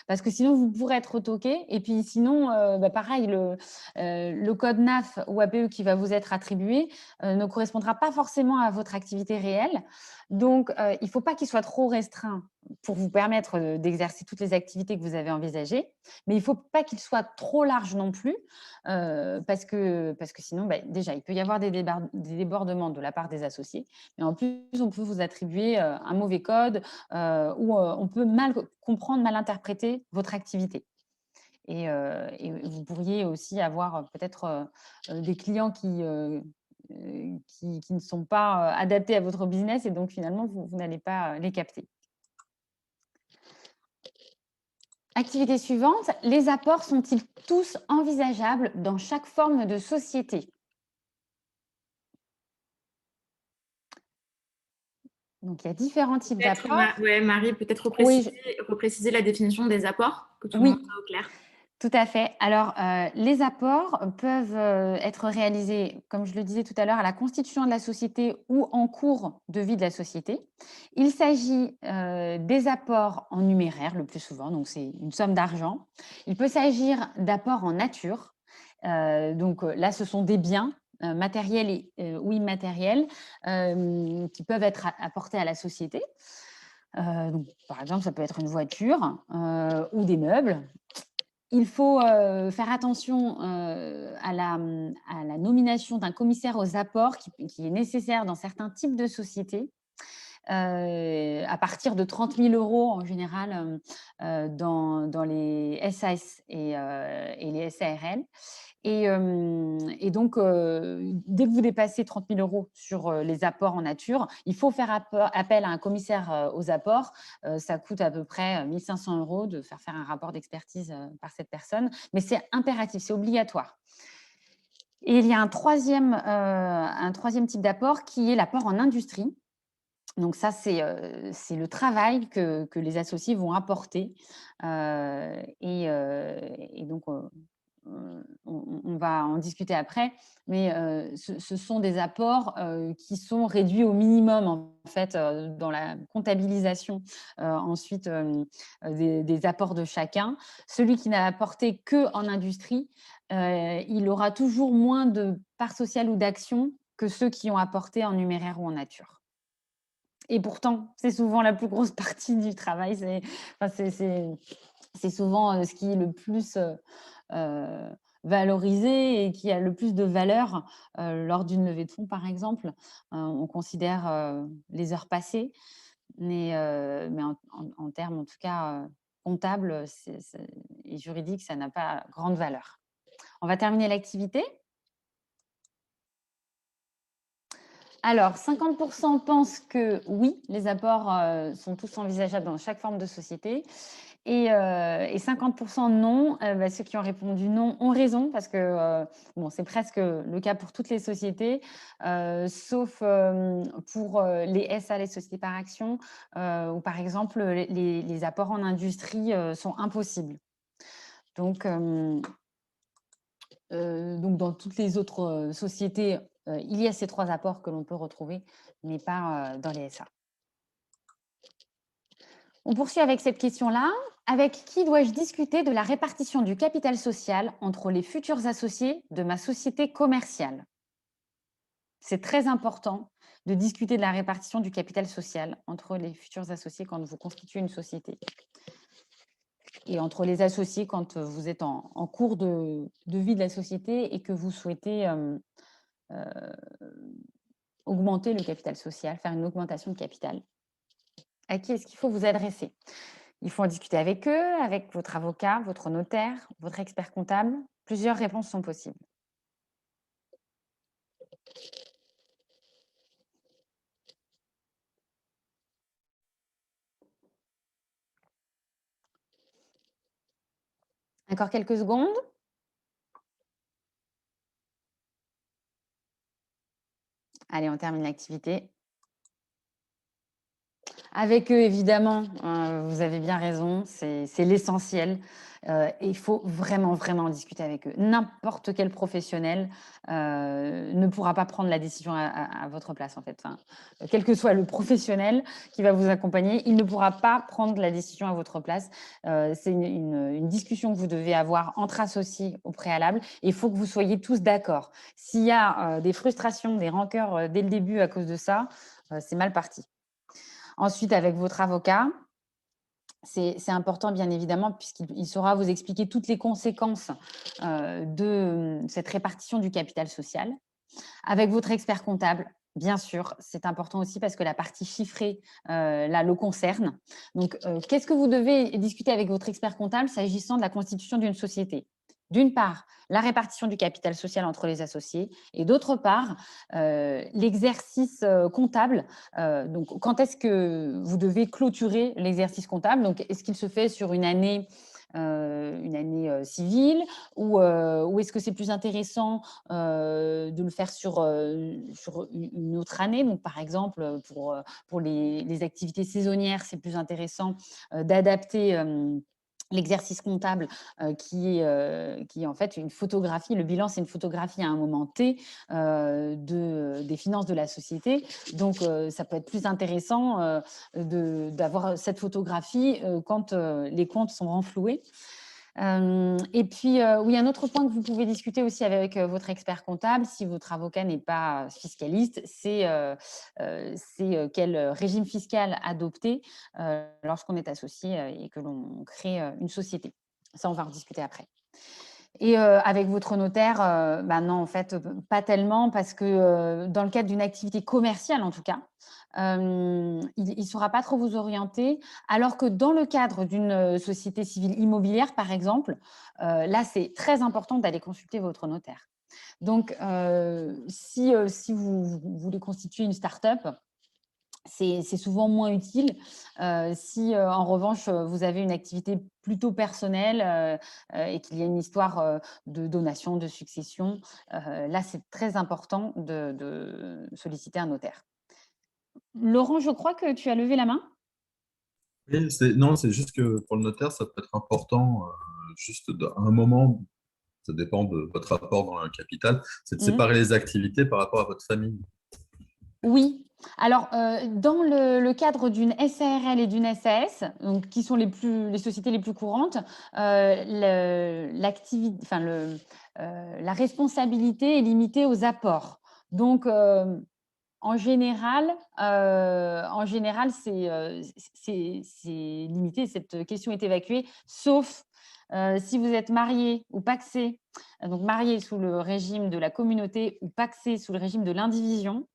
Speaker 4: parce que sinon, vous pourrez être retoqué. Et puis sinon, pareil, le code NAF ou APE qui va vous être attribué ne correspondra pas forcément à votre activité réelle. Donc, il ne faut pas qu'il soit trop restreint pour vous permettre d'exercer toutes les activités que vous avez envisagées. Mais il ne faut pas qu'il soit trop large non plus parce que sinon, déjà, il peut y avoir des débordements de la part des associés, mais en plus, on peut vous attribuer un mauvais code ou on peut mal comprendre, mal interpréter votre activité. Et vous pourriez aussi avoir peut-être des clients qui ne sont pas adaptés à votre business et donc finalement, vous n'allez pas les capter. Activité suivante, les apports sont-ils tous envisageables dans chaque forme de société? Donc, il y a différents types d'apports.
Speaker 3: Marie, peut-être
Speaker 4: Oui,
Speaker 3: repréciser la définition des apports, que tout le
Speaker 4: oui,
Speaker 3: monde soit au clair.
Speaker 4: tout à fait. Alors, les apports peuvent être réalisés, comme je le disais tout à l'heure, à la constitution de la société ou en cours de vie de la société. Il s'agit des apports en numéraire le plus souvent, donc c'est une somme d'argent. Il peut s'agir d'apports en nature. Donc là, ce sont des biens matériels ou immatériels qui peuvent être apportés à la société. Donc, par exemple, ça peut être une voiture ou des meubles. Il faut faire attention à la nomination d'un commissaire aux apports qui est nécessaire dans certains types de sociétés. À partir de 30 000 € en général dans les SAS et les SARL. Et donc, dès que vous dépassez 30 000 € sur les apports en nature, il faut faire appel à un commissaire aux apports. Ça coûte à peu près 1 500 € de faire un rapport d'expertise par cette personne, mais c'est impératif, c'est obligatoire. Et il y a un troisième type d'apport qui est l'apport en industrie. Donc ça, c'est le travail que les associés vont apporter. Et donc, on va en discuter après, mais ce sont des apports qui sont réduits au minimum, en fait, dans la comptabilisation ensuite des apports de chacun. Celui qui n'a apporté qu'en industrie, il aura toujours moins de parts sociales ou d'actions que ceux qui ont apporté en numéraire ou en nature. Et pourtant, c'est souvent la plus grosse partie du travail. C'est souvent ce qui est le plus valorisé et qui a le plus de valeur lors d'une levée de fonds, par exemple. On considère les heures passées. mais en termes, en tout cas, comptables et juridiques, ça n'a pas grande valeur. On va terminer l'activité. Alors, 50% pensent que oui, les apports sont tous envisageables dans chaque forme de société. Et 50% non. Ceux qui ont répondu non ont raison parce que bon, c'est presque le cas pour toutes les sociétés, sauf pour les SA, les sociétés par action, où par exemple les apports en industrie sont impossibles. Donc, dans toutes les autres sociétés, il y a ces 3 apports que l'on peut retrouver, mais pas dans les SA. On poursuit avec cette question-là. Avec qui dois-je discuter de la répartition du capital social entre les futurs associés de ma société commerciale? C'est très important de discuter de la répartition du capital social entre les futurs associés quand vous constituez une société. Et entre les associés quand vous êtes en cours de vie de la société et que vous souhaitez augmenter le capital social, faire une augmentation de capital. À qui est-ce qu'il faut vous adresser? Il faut en discuter avec eux, avec votre avocat, votre notaire, votre expert comptable. Plusieurs réponses sont possibles. Encore quelques secondes. Allez, on termine l'activité. Avec eux, évidemment, vous avez bien raison, c'est l'essentiel. Et il faut vraiment, vraiment discuter avec eux. N'importe quel professionnel ne pourra pas prendre la décision à votre place, en fait. Enfin, quel que soit le professionnel qui va vous accompagner, il ne pourra pas prendre la décision à votre place. C'est une discussion que vous devez avoir entre associés au préalable. Et il faut que vous soyez tous d'accord. S'il y a des frustrations, des rancœurs dès le début à cause de ça, c'est mal parti. Ensuite, avec votre avocat, c'est important, bien évidemment, puisqu'il saura vous expliquer toutes les conséquences de cette répartition du capital social. Avec votre expert comptable, bien sûr, c'est important aussi parce que la partie chiffrée, là, le concerne. Donc, qu'est-ce que vous devez discuter avec votre expert comptable s'agissant de la constitution d'une société? D'une part, la répartition du capital social entre les associés et d'autre part, l'exercice comptable. Donc, quand est-ce que vous devez clôturer l'exercice comptable? Donc, est-ce qu'il se fait sur une année civile ou est-ce que c'est plus intéressant de le faire sur une autre année? Donc, par exemple, pour les activités saisonnières, c'est plus intéressant d'adapter l'exercice comptable qui est en fait une photographie. Le bilan, c'est une photographie à un moment T des finances de la société. Donc, ça peut être plus intéressant d'avoir cette photographie quand les comptes sont renfloués. Et puis, oui, un autre point que vous pouvez discuter aussi avec votre expert comptable, si votre avocat n'est pas fiscaliste, c'est quel régime fiscal adopter lorsqu'on est associé et que l'on crée une société. Ça, on va en discuter après. Et avec votre notaire, non, en fait, pas tellement, parce que dans le cadre d'une activité commerciale, en tout cas, il ne saura pas trop vous orienter, alors que dans le cadre d'une société civile immobilière, par exemple, là, c'est très important d'aller consulter votre notaire. Donc, si vous voulez constituer une start-up, c'est souvent moins utile. Si, en revanche, vous avez une activité plutôt personnelle et qu'il y a une histoire de donation, de succession, là, c'est très important de solliciter un notaire. Laurent, je crois que tu as levé la main.
Speaker 5: Oui, non, c'est juste que pour le notaire, ça peut être important, juste à un moment, ça dépend de votre rapport dans le capital, c'est de séparer les activités par rapport à votre famille.
Speaker 4: Oui. Alors, dans le cadre d'une SARL et d'une SAS, donc, qui sont les sociétés les plus courantes, la responsabilité est limitée aux apports. Donc, en général, c'est limité, cette question est évacuée, sauf si vous êtes marié ou pacsé, donc marié sous le régime de la communauté ou pacsé sous le régime de l'indivision.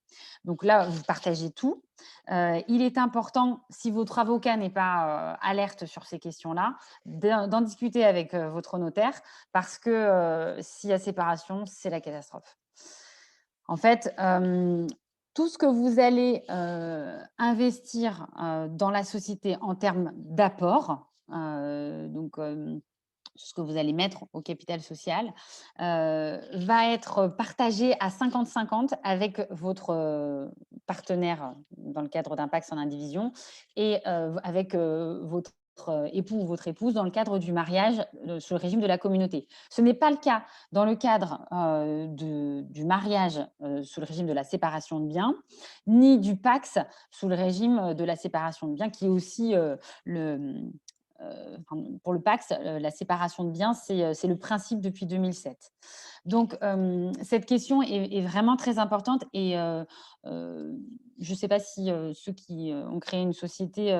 Speaker 4: Donc là, vous partagez tout. Il est important, si votre avocat n'est pas alerte sur ces questions-là, d'en discuter avec votre notaire parce que s'il y a séparation, c'est la catastrophe. En fait, tout ce que vous allez investir dans la société en termes d'apport, tout ce que vous allez mettre au capital social, va être partagé à 50-50 avec votre partenaire dans le cadre d'un Pacs en indivision et avec votre époux ou votre épouse dans le cadre du mariage sous le régime de la communauté. Ce n'est pas le cas dans le cadre du mariage sous le régime de la séparation de biens, ni du Pacs sous le régime de la séparation de biens, qui est aussi pour le Pacs, la séparation de biens, c'est le principe depuis 2007. Donc, cette question est vraiment très importante et je ne sais pas si ceux qui ont créé une société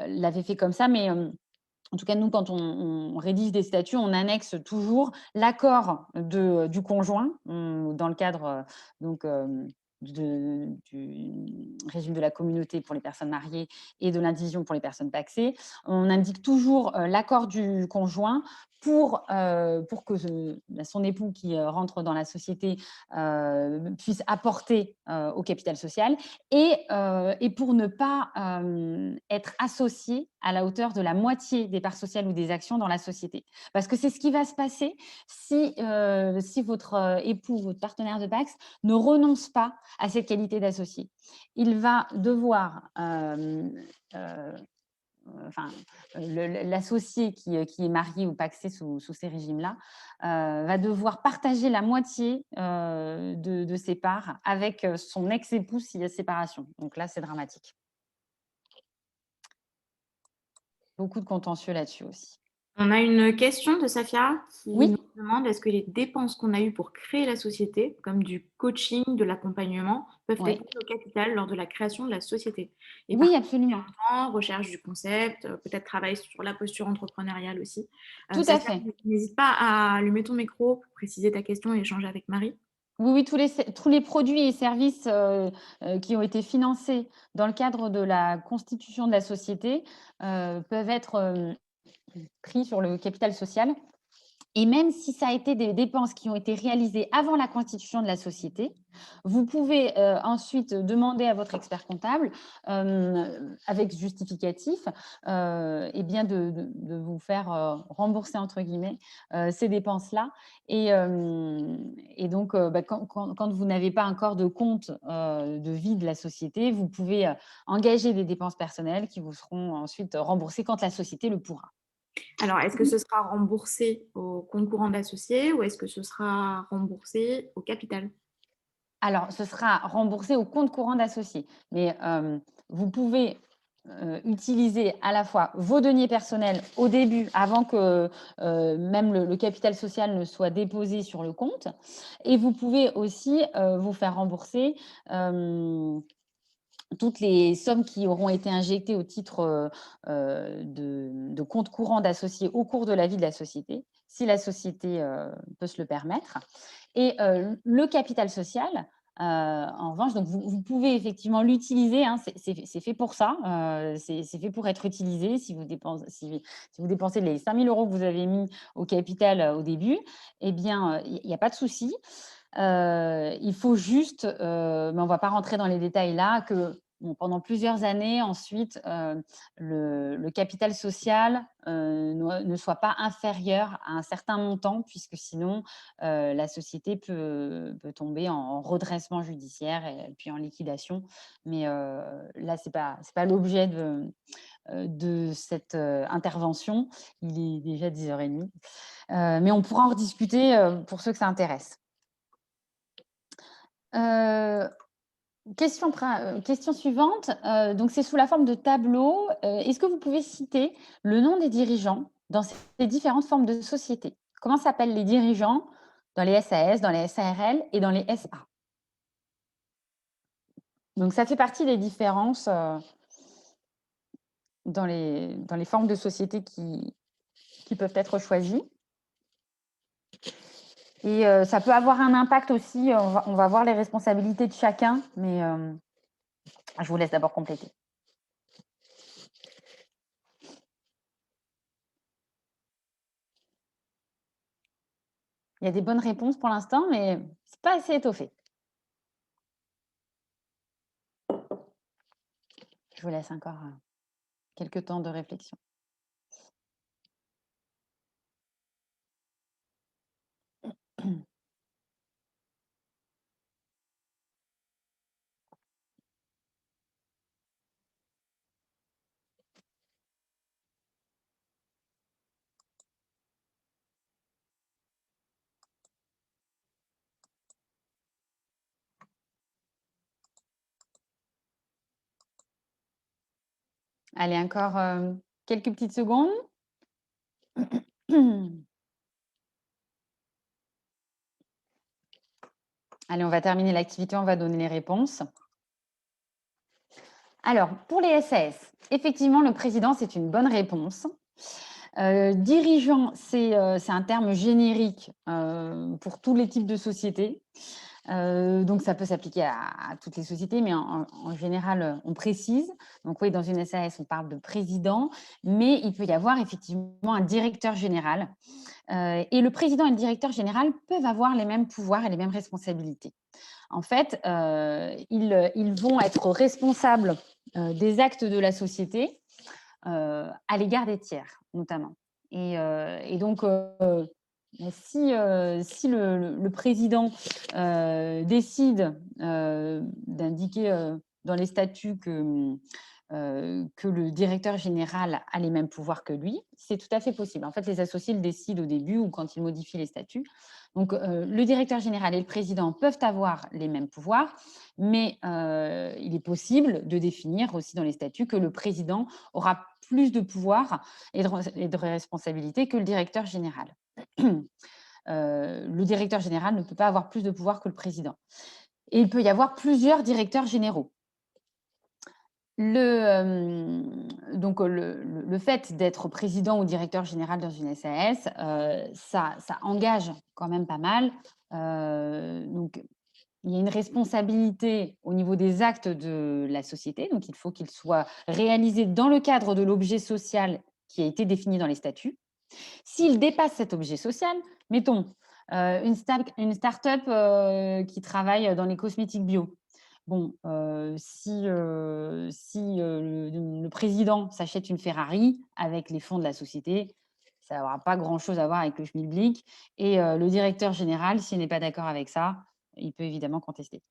Speaker 4: l'avaient fait comme ça, mais en tout cas, nous, quand on rédige des statuts, on annexe toujours l'accord du conjoint dans le cadre du régime de la communauté pour les personnes mariées et de l'indivision pour les personnes pacsées. On indique toujours l'accord du conjoint pour que son époux qui rentre dans la société puisse apporter au capital social et pour ne pas être associé à la hauteur de la moitié des parts sociales ou des actions dans la société. Parce que c'est ce qui va se passer si votre époux, votre partenaire de Pacs ne renonce pas à cette qualité d'associé. Il va devoir l'associé qui est marié ou pacsé sous ces régimes-là va devoir partager la moitié de ses parts avec son ex-époux s'il y a séparation. Donc là, c'est dramatique. Beaucoup de contentieux là-dessus aussi.
Speaker 3: On a une question de Safia qui
Speaker 4: Oui.
Speaker 3: nous demande est-ce que les dépenses qu'on a eues pour créer la société, comme du coaching, de l'accompagnement, peuvent être mises au capital lors de la création de la société? Et
Speaker 4: oui, absolument.
Speaker 3: Recherche du concept, peut-être travail sur la posture entrepreneuriale aussi.
Speaker 4: Tout à fait.
Speaker 3: N'hésite pas à allumer ton micro pour préciser ta question et échanger avec Marie.
Speaker 4: Oui, tous les produits et services qui ont été financés dans le cadre de la constitution de la société peuvent être pris sur le capital social. Et même si ça a été des dépenses qui ont été réalisées avant la constitution de la société, vous pouvez ensuite demander à votre expert comptable, avec justificatif, de vous faire rembourser, entre guillemets, ces dépenses-là. Et donc, quand vous n'avez pas encore de compte de vie de la société, vous pouvez engager des dépenses personnelles qui vous seront ensuite remboursées quand la société le pourra.
Speaker 3: Alors, est-ce que ce sera remboursé au compte courant d'associé ou est-ce que ce sera remboursé au capital?
Speaker 4: Alors, ce sera remboursé au compte courant d'associé. Mais vous pouvez utiliser à la fois vos deniers personnels au début, avant que même le capital social ne soit déposé sur le compte. Et vous pouvez aussi vous faire rembourser toutes les sommes qui auront été injectées au titre de compte courant d'associé au cours de la vie de la société, si la société peut se le permettre. Et le capital social, en revanche, donc vous pouvez effectivement l'utiliser, hein, c'est fait pour ça, c'est fait pour être utilisé. Si vous dépensez les 5 000 € que vous avez mis au capital au début, eh bien, il n'y a pas de souci. Il faut juste, mais on ne va pas rentrer dans les détails là, que pendant plusieurs années, ensuite, le capital social ne soit pas inférieur à un certain montant, puisque sinon, la société peut tomber en redressement judiciaire et puis en liquidation. Mais là, ce n'est pas l'objet de cette intervention. Il est déjà 10h30. Mais on pourra en rediscuter pour ceux que ça intéresse. Question suivante, donc c'est sous la forme de tableau. Est-ce que vous pouvez citer le nom des dirigeants dans ces différentes formes de société? Comment s'appellent les dirigeants dans les SAS, dans les SARL et dans les SA? Donc ça fait partie des différences dans les formes de société qui peuvent être choisies. Et ça peut avoir un impact aussi, on va voir les responsabilités de chacun, mais je vous laisse d'abord compléter. Il y a des bonnes réponses pour l'instant, mais ce n'est pas assez étoffé. Je vous laisse encore quelques temps de réflexion. Allez, encore quelques petites secondes. Allez, on va terminer l'activité, on va donner les réponses. Alors, pour les SAS, effectivement, le président, c'est une bonne réponse. Dirigeant, c'est un terme générique pour tous les types de sociétés. Donc, ça peut s'appliquer à toutes les sociétés, mais en général, on précise. Donc, oui, dans une SAS, on parle de président, mais il peut y avoir effectivement un directeur général. Et le président et le directeur général peuvent avoir les mêmes pouvoirs et les mêmes responsabilités. En fait, ils vont être responsables des actes de la société à l'égard des tiers, notamment. Et donc, si le président décide d'indiquer dans les statuts que le directeur général a les mêmes pouvoirs que lui, c'est tout à fait possible. En fait, les associés le décident au début ou quand ils modifient les statuts. Donc, le directeur général et le président peuvent avoir les mêmes pouvoirs, mais il est possible de définir aussi dans les statuts que le président aura plus de pouvoir et de responsabilité que le directeur général. Le directeur général ne peut pas avoir plus de pouvoir que le président. Et il peut y avoir plusieurs directeurs généraux. Donc, le fait d'être président ou directeur général dans une SAS, ça engage quand même pas mal. Donc, il y a une responsabilité au niveau des actes de la société. Donc, il faut qu'ils soient réalisés dans le cadre de l'objet social qui a été défini dans les statuts. S'il dépasse cet objet social, mettons une start-up qui travaille dans les cosmétiques bio. Bon, si le président s'achète une Ferrari avec les fonds de la société, ça n'aura pas grand-chose à voir avec le schmilblick. Et le directeur général, s'il n'est pas d'accord avec ça, il peut évidemment contester.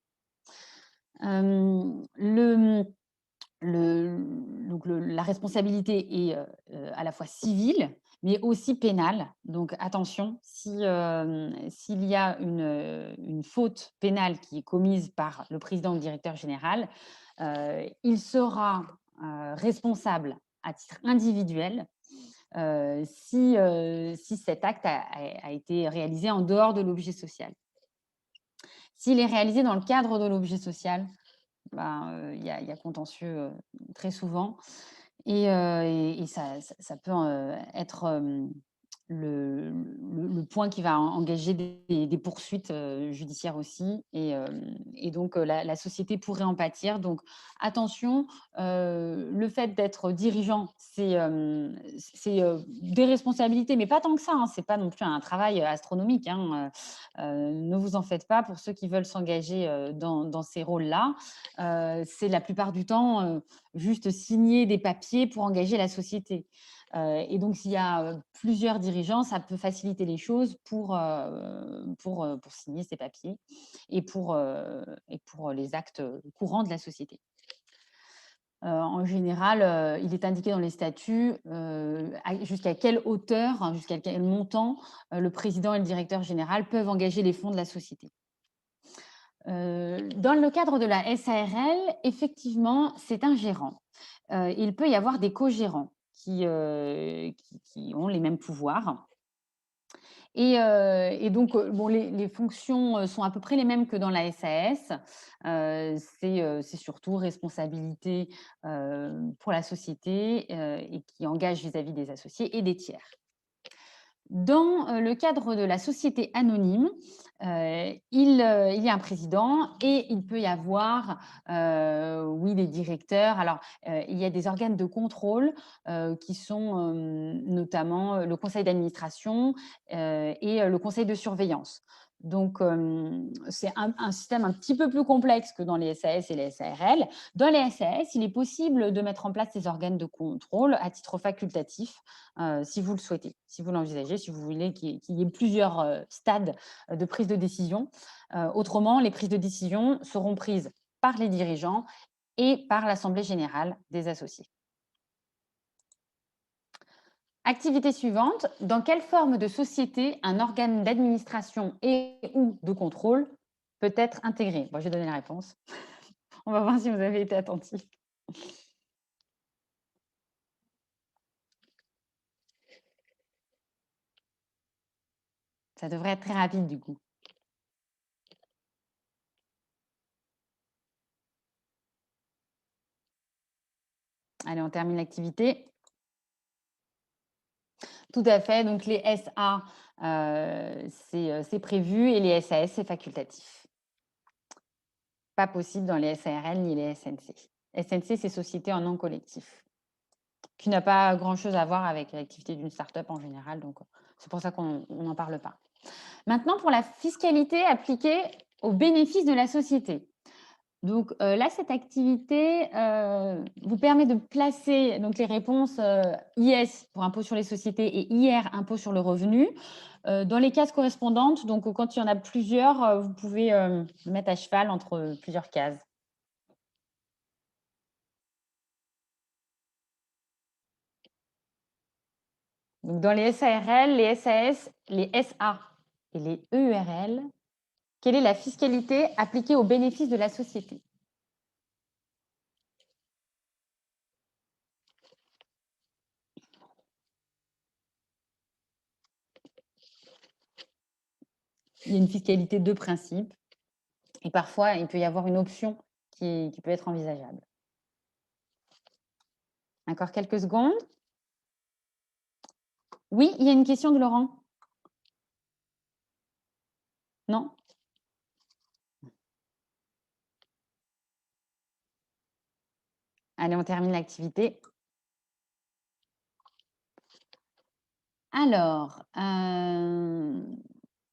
Speaker 4: La responsabilité est à la fois civile, mais aussi pénale. Donc, attention, s'il y a une faute pénale qui est commise par le président ou le directeur général, il sera responsable à titre individuel si cet acte a été réalisé en dehors de l'objet social. S'il est réalisé dans le cadre de l'objet social, il y a contentieux très souvent et ça peut être le point qui va engager des poursuites judiciaires aussi et donc la société pourrait en pâtir. Donc attention, le fait d'être dirigeant, c'est des responsabilités, mais pas tant que ça, hein, c'est pas non plus un travail astronomique, hein, ne vous en faites pas pour ceux qui veulent s'engager dans ces rôles-là. C'est la plupart du temps juste signer des papiers pour engager la société. Et donc, s'il y a plusieurs dirigeants, ça peut faciliter les choses pour signer ces papiers et pour les actes courants de la société. En général, il est indiqué dans les statuts jusqu'à quelle hauteur, hein, jusqu'à quel montant le président et le directeur général peuvent engager les fonds de la société. Dans le cadre de la SARL, effectivement, c'est un gérant. Il peut y avoir des co-gérants qui ont les mêmes pouvoirs. Et donc, les fonctions sont à peu près les mêmes que dans la SAS. C'est surtout responsabilité pour la société et qui engage vis-à-vis des associés et des tiers. Dans le cadre de la société anonyme, il y a un président et il peut y avoir, oui, des directeurs. Alors, il y a des organes de contrôle qui sont notamment le conseil d'administration et le conseil de surveillance. Donc, c'est un système un petit peu plus complexe que dans les SAS et les SARL. Dans les SAS, il est possible de mettre en place ces organes de contrôle à titre facultatif, si vous le souhaitez, si vous l'envisagez, si vous voulez qu'il y ait plusieurs stades de prise de décision. Autrement, les prises de décision seront prises par les dirigeants et par l'Assemblée générale des associés. Activité suivante, dans quelle forme de société un organe d'administration et ou de contrôle peut être intégré? Bon, je vais donner la réponse. On va voir si vous avez été attentif. Ça devrait être très rapide du coup. Allez, on termine l'activité. Tout à fait. Donc, les SA, c'est prévu et les SAS, c'est facultatif. Pas possible dans les SARL ni les SNC. SNC, c'est société en nom collectif, qui n'a pas grand-chose à voir avec l'activité d'une start-up en général. Donc, c'est pour ça qu'on n'en parle pas. Maintenant, pour la fiscalité appliquée aux bénéfices de la société. Donc là, cette activité vous permet de placer donc, les réponses IS pour impôt sur les sociétés et IR, impôt sur le revenu, dans les cases correspondantes. Donc, quand il y en a plusieurs, vous pouvez le mettre à cheval entre plusieurs cases. Donc, dans les SARL, les SAS, les SA et les EURL, quelle est la fiscalité appliquée aux bénéfices de la société? Il y a une fiscalité de principe et parfois, il peut y avoir une option qui peut être envisageable. Encore quelques secondes. Oui, il y a une question de Laurent. Non? Allez, on termine l'activité. Alors,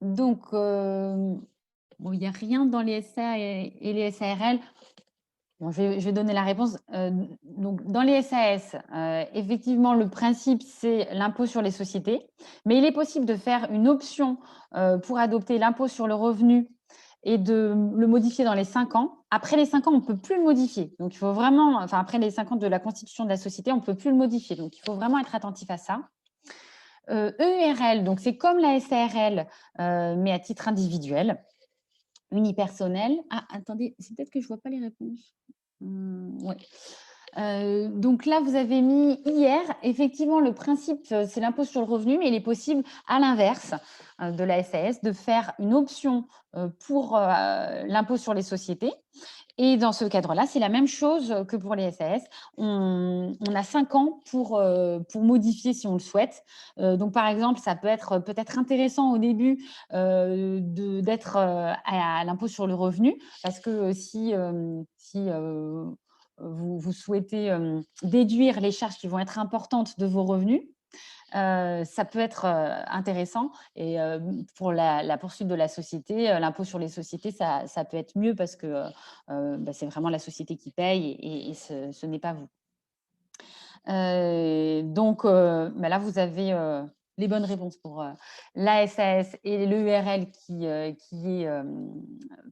Speaker 4: donc, bon, il n'y a rien dans les SA et les SARL. Bon, je vais donner la réponse. Donc, dans les SAS, effectivement, le principe, c'est l'impôt sur les sociétés. Mais il est possible de faire une option pour adopter l'impôt sur le revenu et de le modifier dans les 5 ans. Après les 5 ans, on ne peut plus le modifier. Donc, il faut vraiment, enfin, après les 5 ans de la constitution de la société, on ne peut plus le modifier. Donc, il faut vraiment être attentif à ça. EURL, donc c'est comme la SARL, mais à titre individuel, unipersonnel. Ah, attendez, c'est peut-être que je ne vois pas les réponses. Ouais. Donc là, vous avez mis hier. Effectivement, le principe, c'est l'impôt sur le revenu, mais il est possible, à l'inverse de la SAS, de faire une option pour l'impôt sur les sociétés. Et dans ce cadre-là, c'est la même chose que pour les SAS. On a 5 ans pour modifier si on le souhaite. Donc, par exemple, ça peut être peut-être intéressant au début d'être à l'impôt sur le revenu, parce que si vous souhaitez déduire les charges qui vont être importantes de vos revenus, ça peut être intéressant. Et pour la poursuite de la société, l'impôt sur les sociétés, ça peut être mieux parce que c'est vraiment la société qui paye et ce n'est pas vous. Donc là, vous avez les bonnes réponses pour la SAS et l'EURL qui est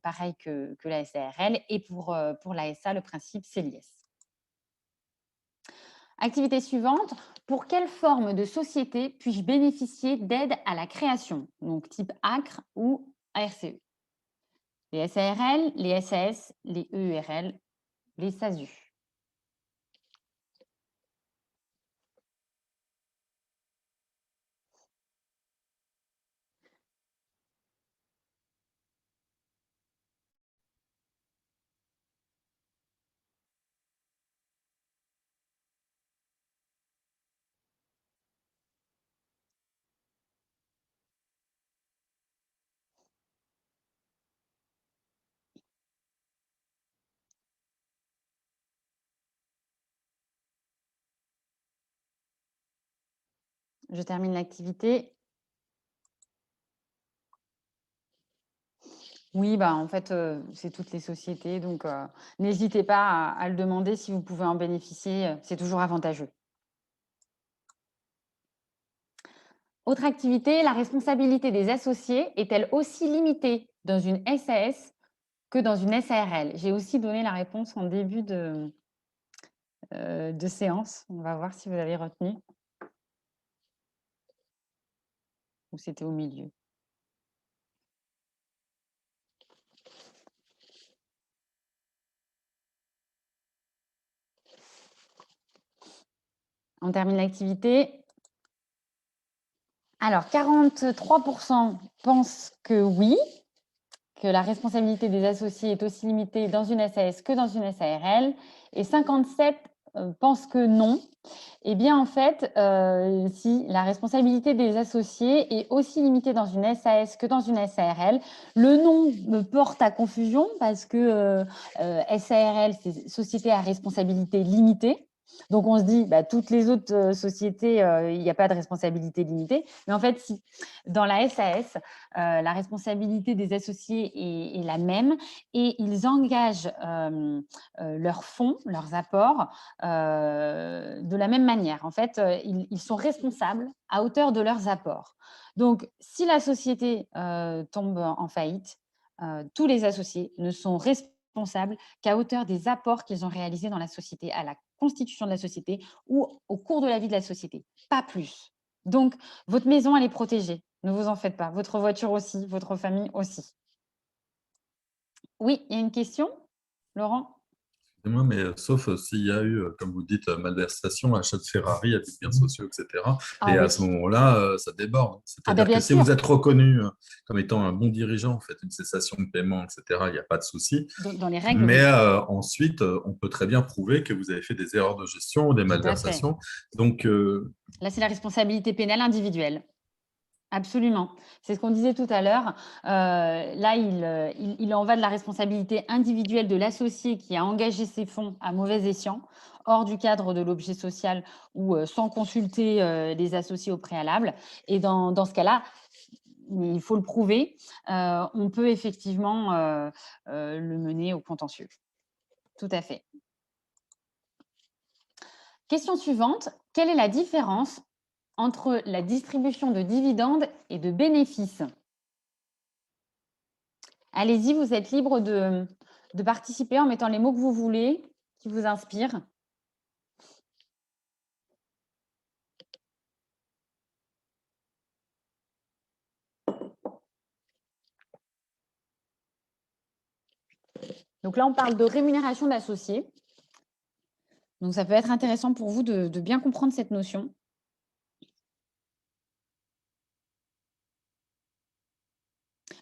Speaker 4: pareil que la SARL. Et pour la SA, le principe, c'est l'IS. Activité suivante, pour quelle forme de société puis-je bénéficier d'aide à la création, donc type ACRE ou ARCE? Les SARL, les SAS, les EURL, les SASU. Je termine l'activité. Oui, bah, en fait, c'est toutes les sociétés, donc n'hésitez pas à le demander si vous pouvez en bénéficier, c'est toujours avantageux. Autre activité, la responsabilité des associés est-elle aussi limitée dans une SAS que dans une SARL? J'ai aussi donné la réponse en début de séance. On va voir si vous avez retenu ou c'était au milieu. On termine l'activité. Alors, 43% pensent que oui, que la responsabilité des associés est aussi limitée dans une SAS que dans une SARL, et 57% pensent que non. Eh bien, en fait, si la responsabilité des associés est aussi limitée dans une SAS que dans une SARL, le nom me porte à confusion parce que SARL, c'est Société à responsabilité limitée. Donc, on se dit, bah, toutes les autres sociétés, il n'y a pas de responsabilité limitée. Mais en fait, si. Dans la SAS, la responsabilité des associés est la même et ils engagent leurs fonds, leurs apports de la même manière. En fait, ils sont responsables à hauteur de leurs apports. Donc, si la société tombe en faillite, tous les associés ne sont responsables qu'à hauteur des apports qu'ils ont réalisés dans la société, à la constitution de la société ou au cours de la vie de la société, pas plus. Donc, votre maison, elle est protégée. Ne vous en faites pas. Votre voiture aussi, votre famille aussi. Oui, il y a une question, Laurent?
Speaker 5: Excusez-moi, mais sauf s'il y a eu, comme vous dites, malversation, achat de Ferrari, abus de biens sociaux, etc.
Speaker 4: Ah
Speaker 5: Et à
Speaker 4: oui.
Speaker 5: ce moment-là, ça déborde.
Speaker 4: Ah ben
Speaker 5: C'est-à-dire
Speaker 4: bien
Speaker 5: que si
Speaker 4: sûr.
Speaker 5: vous êtes reconnu comme étant un bon dirigeant, vous faites une cessation de paiement, etc., il n'y a pas de souci.
Speaker 4: Dans les règles,
Speaker 5: Mais
Speaker 4: oui.
Speaker 5: ensuite, on peut très bien prouver que vous avez fait des erreurs de gestion ou des
Speaker 4: Tout à fait.
Speaker 5: malversations. Donc,
Speaker 4: Là, c'est la responsabilité pénale individuelle. Absolument. C'est ce qu'on disait tout à l'heure. Là, il en va de la responsabilité individuelle de l'associé qui a engagé ses fonds à mauvais escient, hors du cadre de l'objet social ou sans consulter les associés au préalable. Et dans ce cas-là, il faut le prouver, on peut effectivement le mener au contentieux. Tout à fait. Question suivante. Quelle est la différence entre la distribution de dividendes et de bénéfices? Allez-y, vous êtes libre de participer en mettant les mots que vous voulez, qui vous inspirent. Donc là, on parle de rémunération d'associés. Donc, ça peut être intéressant pour vous de bien comprendre cette notion.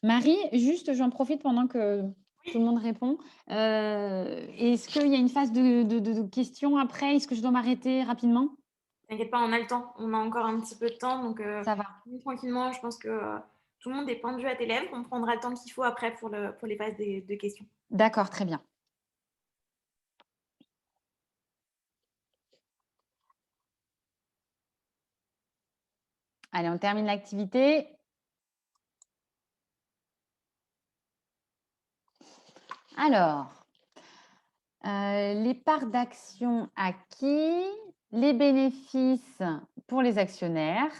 Speaker 4: Marie, juste, j'en profite pendant que tout le monde répond. Est-ce qu'il y a une phase de questions après? Est-ce que je dois m'arrêter rapidement?
Speaker 3: T'inquiète pas, on a le temps. On a encore un petit peu de temps. Donc,
Speaker 4: Ça va.
Speaker 3: tranquillement, je pense que tout le monde est pendu à tes lèvres. On prendra le temps qu'il faut après pour les phases de questions.
Speaker 4: D'accord, très bien. Allez, on termine l'activité. Alors, les parts d'actions acquis, les bénéfices pour les actionnaires.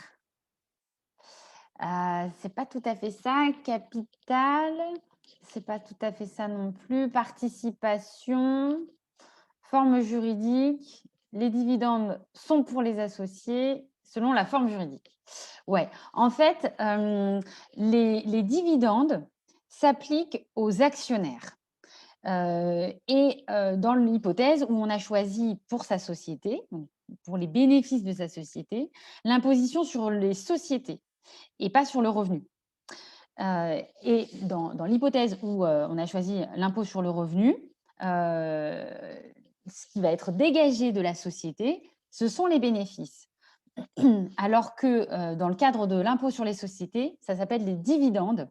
Speaker 4: C'est pas tout à fait ça. Capital, c'est pas tout à fait ça non plus. Participation, forme juridique. Les dividendes sont pour les associés selon la forme juridique. Ouais, en fait, les dividendes s'appliquent aux actionnaires. Et dans l'hypothèse où on a choisi pour sa société, donc pour les bénéfices de sa société, l'imposition sur les sociétés et pas sur le revenu. Et dans l'hypothèse où on a choisi l'impôt sur le revenu, ce qui va être dégagé de la société, ce sont les bénéfices. Alors que dans le cadre de l'impôt sur les sociétés, ça s'appelle les dividendes.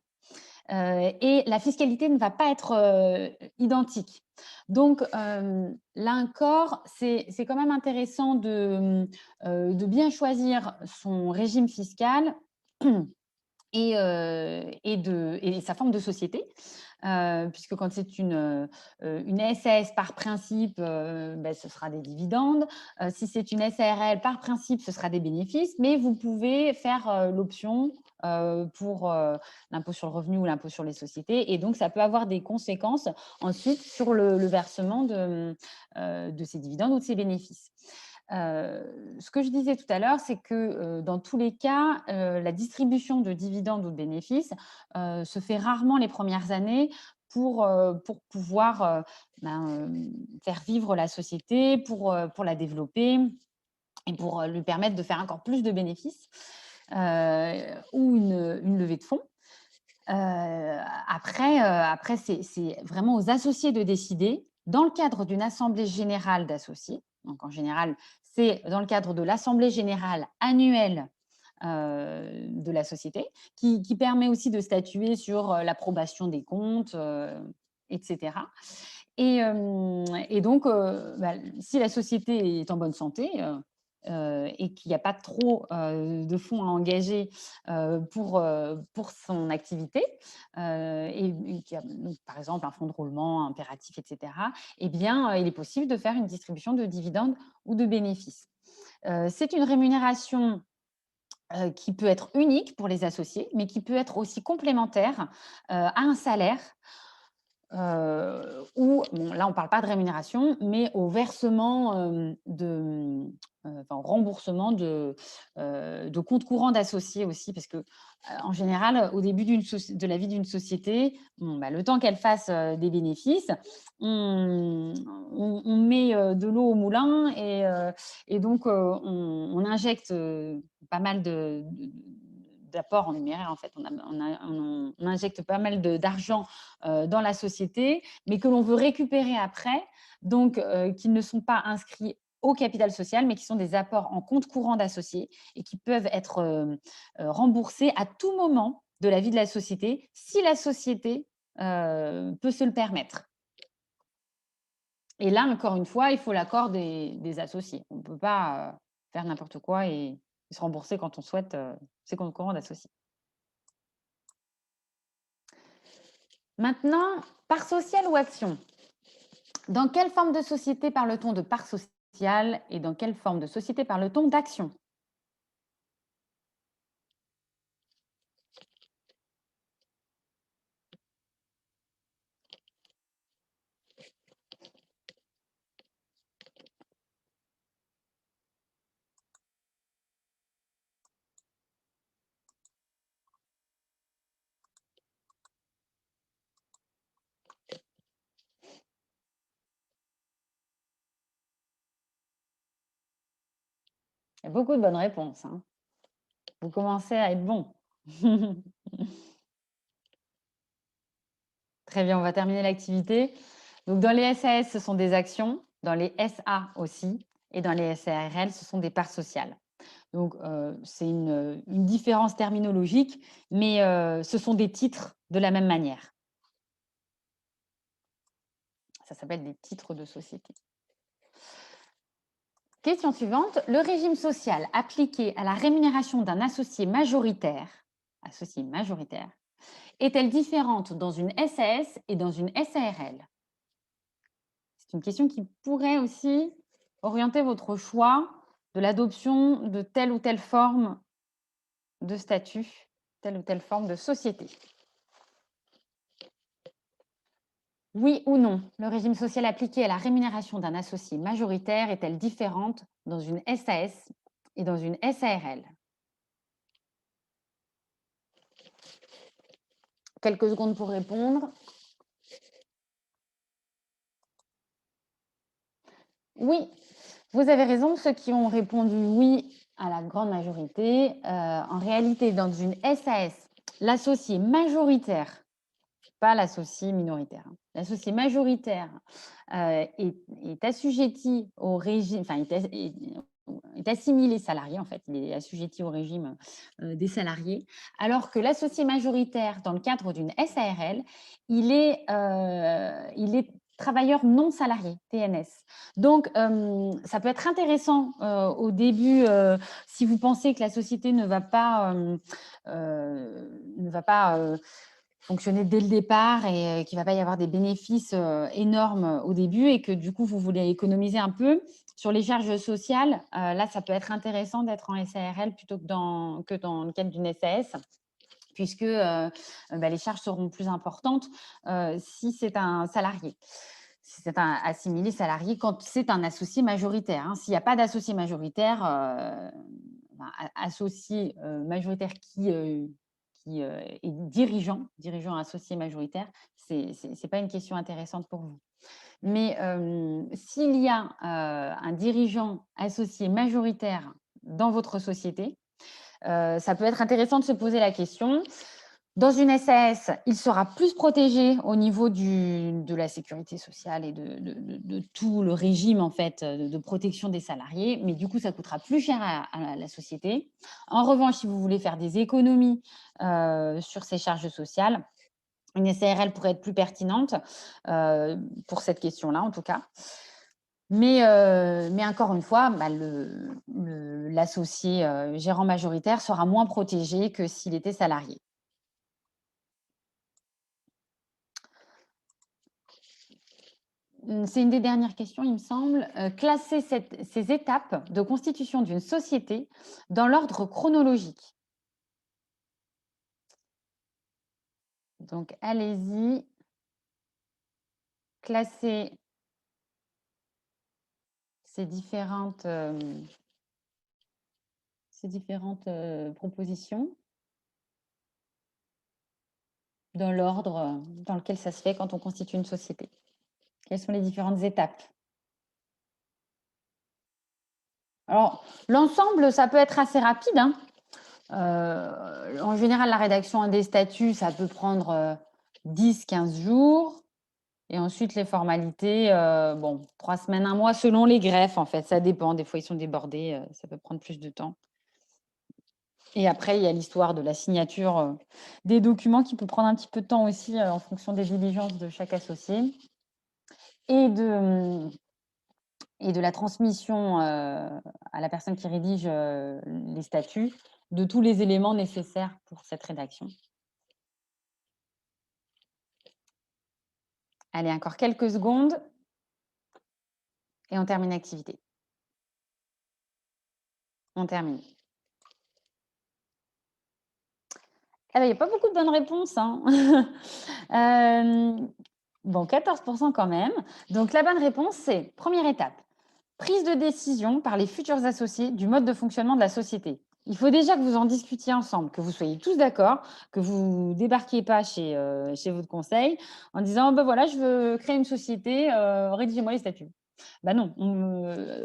Speaker 4: et la fiscalité ne va pas être identique. Donc, là encore, c'est quand même intéressant de bien choisir son régime fiscal et sa forme de société. Puisque quand c'est une SAS, par principe, ce sera des dividendes. Si c'est une SARL, par principe, ce sera des bénéfices, mais vous pouvez faire l'option pour l'impôt sur le revenu ou l'impôt sur les sociétés. Et donc, ça peut avoir des conséquences ensuite sur le versement de ces dividendes ou de ces bénéfices. Ce que je disais tout à l'heure, c'est que dans tous les cas, la distribution de dividendes ou de bénéfices se fait rarement les premières années pour pouvoir faire vivre la société, pour la développer et pour lui permettre de faire encore plus de bénéfices ou une levée de fonds. Après c'est vraiment aux associés de décider dans le cadre d'une assemblée générale d'associés. Donc, en général, c'est dans le cadre de l'assemblée générale annuelle de la société qui permet aussi de statuer sur l'approbation des comptes, etc. Et donc, si la société est en bonne santé et qu'il n'y a pas trop de fonds à engager pour son activité, et qu'il y a donc, par exemple un fonds de roulement impératif, etc., eh bien, il est possible de faire une distribution de dividendes ou de bénéfices. C'est une rémunération qui peut être unique pour les associés, mais qui peut être aussi complémentaire à un salaire ou, bon, là, on ne parle pas de rémunération, mais au versement au remboursement de comptes courants d'associés aussi, parce que en général, au début de la vie d'une société, le temps qu'elle fasse des bénéfices, on met de l'eau au moulin et donc on injecte pas mal d'apports en numéraire, en fait. On injecte pas mal d'argent dans la société, mais que l'on veut récupérer après, donc qui ne sont pas inscrits au capital social, mais qui sont des apports en compte courant d'associés et qui peuvent être remboursés à tout moment de la vie de la société, si la société peut se le permettre. Et là, encore une fois, il faut l'accord des associés. On ne peut pas faire n'importe quoi et se rembourser quand on souhaite ses comptes courants d'associés. Maintenant, part sociale ou action? Dans quelle forme de société parle-t-on de part sociale et dans quelle forme de société parle-t-on d'action? Il y a beaucoup de bonnes réponses, hein. Vous commencez à être bon. Très bien, on va terminer l'activité. Donc, dans les SAS, ce sont des actions, dans les SA aussi, et dans les SARL, ce sont des parts sociales. Donc, c'est une différence terminologique, mais ce sont des titres de la même manière. Ça s'appelle des titres de société. Question suivante. Le régime social appliqué à la rémunération d'un associé majoritaire est-elle différente dans une SAS et dans une SARL? C'est une question qui pourrait aussi orienter votre choix de l'adoption de telle ou telle forme de statut, telle ou telle forme de société. Oui ou non, le régime social appliqué à la rémunération d'un associé majoritaire est-elle différente dans une SAS et dans une SARL? Quelques secondes pour répondre. Oui, vous avez raison. Ceux qui ont répondu oui à la grande majorité, en réalité, dans une SAS, l'associé majoritaire, pas l'associé minoritaire, hein, l'associé majoritaire est assujetti au régime, est assimilé salarié, en fait, il est assujetti au régime des salariés, alors que l'associé majoritaire dans le cadre d'une SARL, il est travailleur non salarié, TNS. Donc, ça peut être intéressant au début, si vous pensez que la société ne va pas fonctionner dès le départ et qu'il ne va pas y avoir des bénéfices énormes au début et que du coup, vous voulez économiser un peu sur les charges sociales. Là, ça peut être intéressant d'être en SARL plutôt que dans le cadre d'une SAS, puisque les charges seront plus importantes si c'est un salarié. Si c'est un assimilé salarié, quand c'est un associé majoritaire. Hein. S'il n'y a pas d'associé majoritaire, associé majoritaire qui est dirigeant associé majoritaire, ce n'est pas une question intéressante pour vous. Mais s'il y a un dirigeant associé majoritaire dans votre société, ça peut être intéressant de se poser la question. Dans une SAS, il sera plus protégé au niveau de la sécurité sociale et de tout le régime en fait, de protection des salariés, mais du coup, ça coûtera plus cher à la société. En revanche, si vous voulez faire des économies sur ces charges sociales, une SARL pourrait être plus pertinente pour cette question-là, en tout cas. Mais encore une fois, l'associé gérant majoritaire sera moins protégé que s'il était salarié. C'est une des dernières questions, il me semble. Classer ces étapes de constitution d'une société dans l'ordre chronologique. Donc, allez-y. Classer ces différentes propositions dans l'ordre dans lequel ça se fait quand on constitue une société. Quelles sont les différentes étapes? Alors, l'ensemble, ça peut être assez rapide. Hein. En général, la rédaction des statuts, ça peut prendre 10-15 jours. Et ensuite, les formalités, 3 semaines, 1 mois, selon les greffes, en fait. Ça dépend. Des fois, ils sont débordés. Ça peut prendre plus de temps. Et après, il y a l'histoire de la signature des documents qui peut prendre un petit peu de temps aussi en fonction des diligences de chaque associé. Et de la transmission à la personne qui rédige les statuts de tous les éléments nécessaires pour cette rédaction. Allez, encore quelques secondes et on termine l'activité. On termine. Il n'y a pas beaucoup de bonnes réponses. Hein. 14% quand même. Donc, la bonne réponse, c'est première étape. Prise de décision par les futurs associés du mode de fonctionnement de la société. Il faut déjà que vous en discutiez ensemble, que vous soyez tous d'accord, que vous ne débarquiez pas chez votre conseil en disant voilà, je veux créer une société, rédigez-moi les statuts. Non,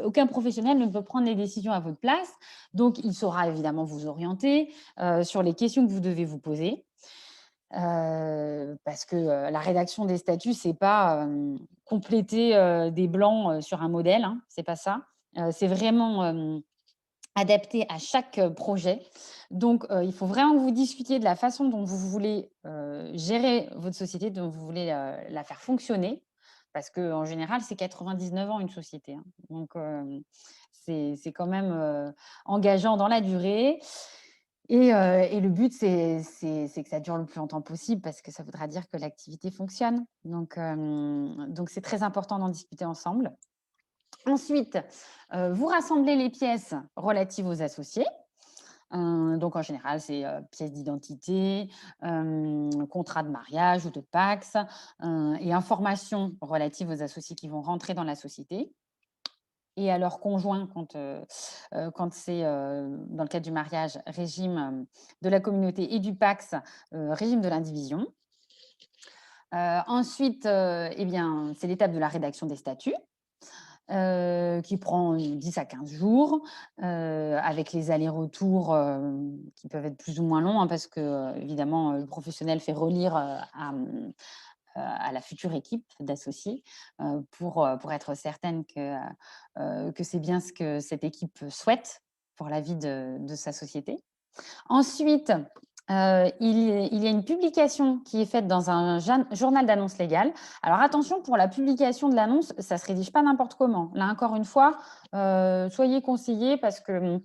Speaker 4: aucun professionnel ne peut prendre les décisions à votre place. Donc, il saura évidemment vous orienter sur les questions que vous devez vous poser. Parce que la rédaction des statuts, ce n'est pas compléter des blancs sur un modèle, hein, ce n'est pas ça. C'est vraiment adapté à chaque projet. Donc, il faut vraiment que vous discutiez de la façon dont vous voulez gérer votre société, dont vous voulez la faire fonctionner. Parce qu'en général, c'est 99 ans une société. Hein. Donc, c'est quand même engageant dans la durée. Et le but, c'est que ça dure le plus longtemps possible parce que ça voudra dire que l'activité fonctionne. Donc, c'est très important d'en discuter ensemble. Ensuite, vous rassemblez les pièces relatives aux associés. Donc, en général, c'est pièces d'identité, contrat de mariage ou de Pacs et informations relatives aux associés qui vont rentrer dans la société et à leur conjoint quand c'est dans le cadre du mariage, régime de la communauté et du Pacs, régime de l'indivision. Ensuite, c'est l'étape de la rédaction des statuts. Qui prend 10 à 15 jours, avec les allers-retours qui peuvent être plus ou moins longs, hein, parce que, évidemment, le professionnel fait relire à la future équipe d'associés pour être certaine que c'est bien ce que cette équipe souhaite pour la vie de sa société. Ensuite, il y a une publication qui est faite dans un journal d'annonce légale. Alors attention, pour la publication de l'annonce, ça ne se rédige pas n'importe comment. Là, encore une fois, soyez conseillés parce que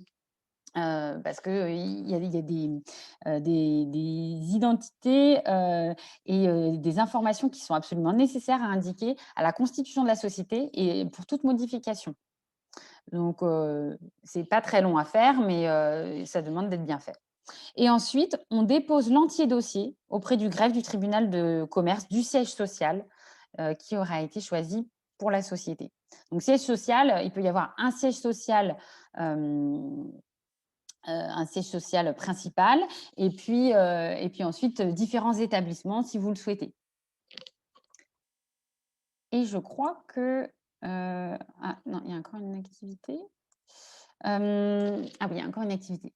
Speaker 4: il y a des identités et des informations qui sont absolument nécessaires à indiquer à la constitution de la société et pour toute modification. Donc, ce n'est pas très long à faire, mais ça demande d'être bien fait. Et ensuite, on dépose l'entier dossier auprès du greffe du tribunal de commerce du siège social qui aura été choisi pour la société. Donc, siège social, il peut y avoir un siège social principal et puis ensuite différents établissements si vous le souhaitez. Et je crois que… ah non, il y a encore une activité. Ah oui, il y a encore une activité.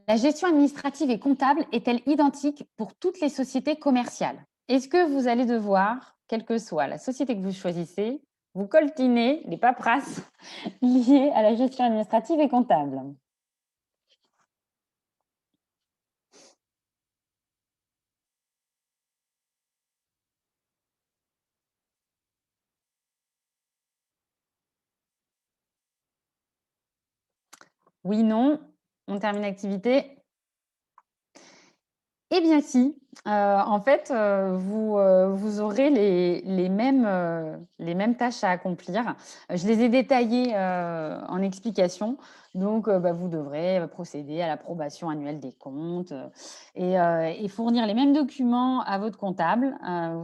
Speaker 4: La gestion administrative et comptable est-elle identique pour toutes les sociétés commerciales? Est-ce que vous allez devoir, quelle que soit la société que vous choisissez, vous coltiner les paperasses liées à la gestion administrative et comptable? Oui, non. On termine l'activité. Eh bien si, en fait, vous aurez les mêmes tâches à accomplir. Je les ai détaillées en explication. Donc, vous devrez procéder à l'approbation annuelle des comptes et fournir les mêmes documents à votre comptable,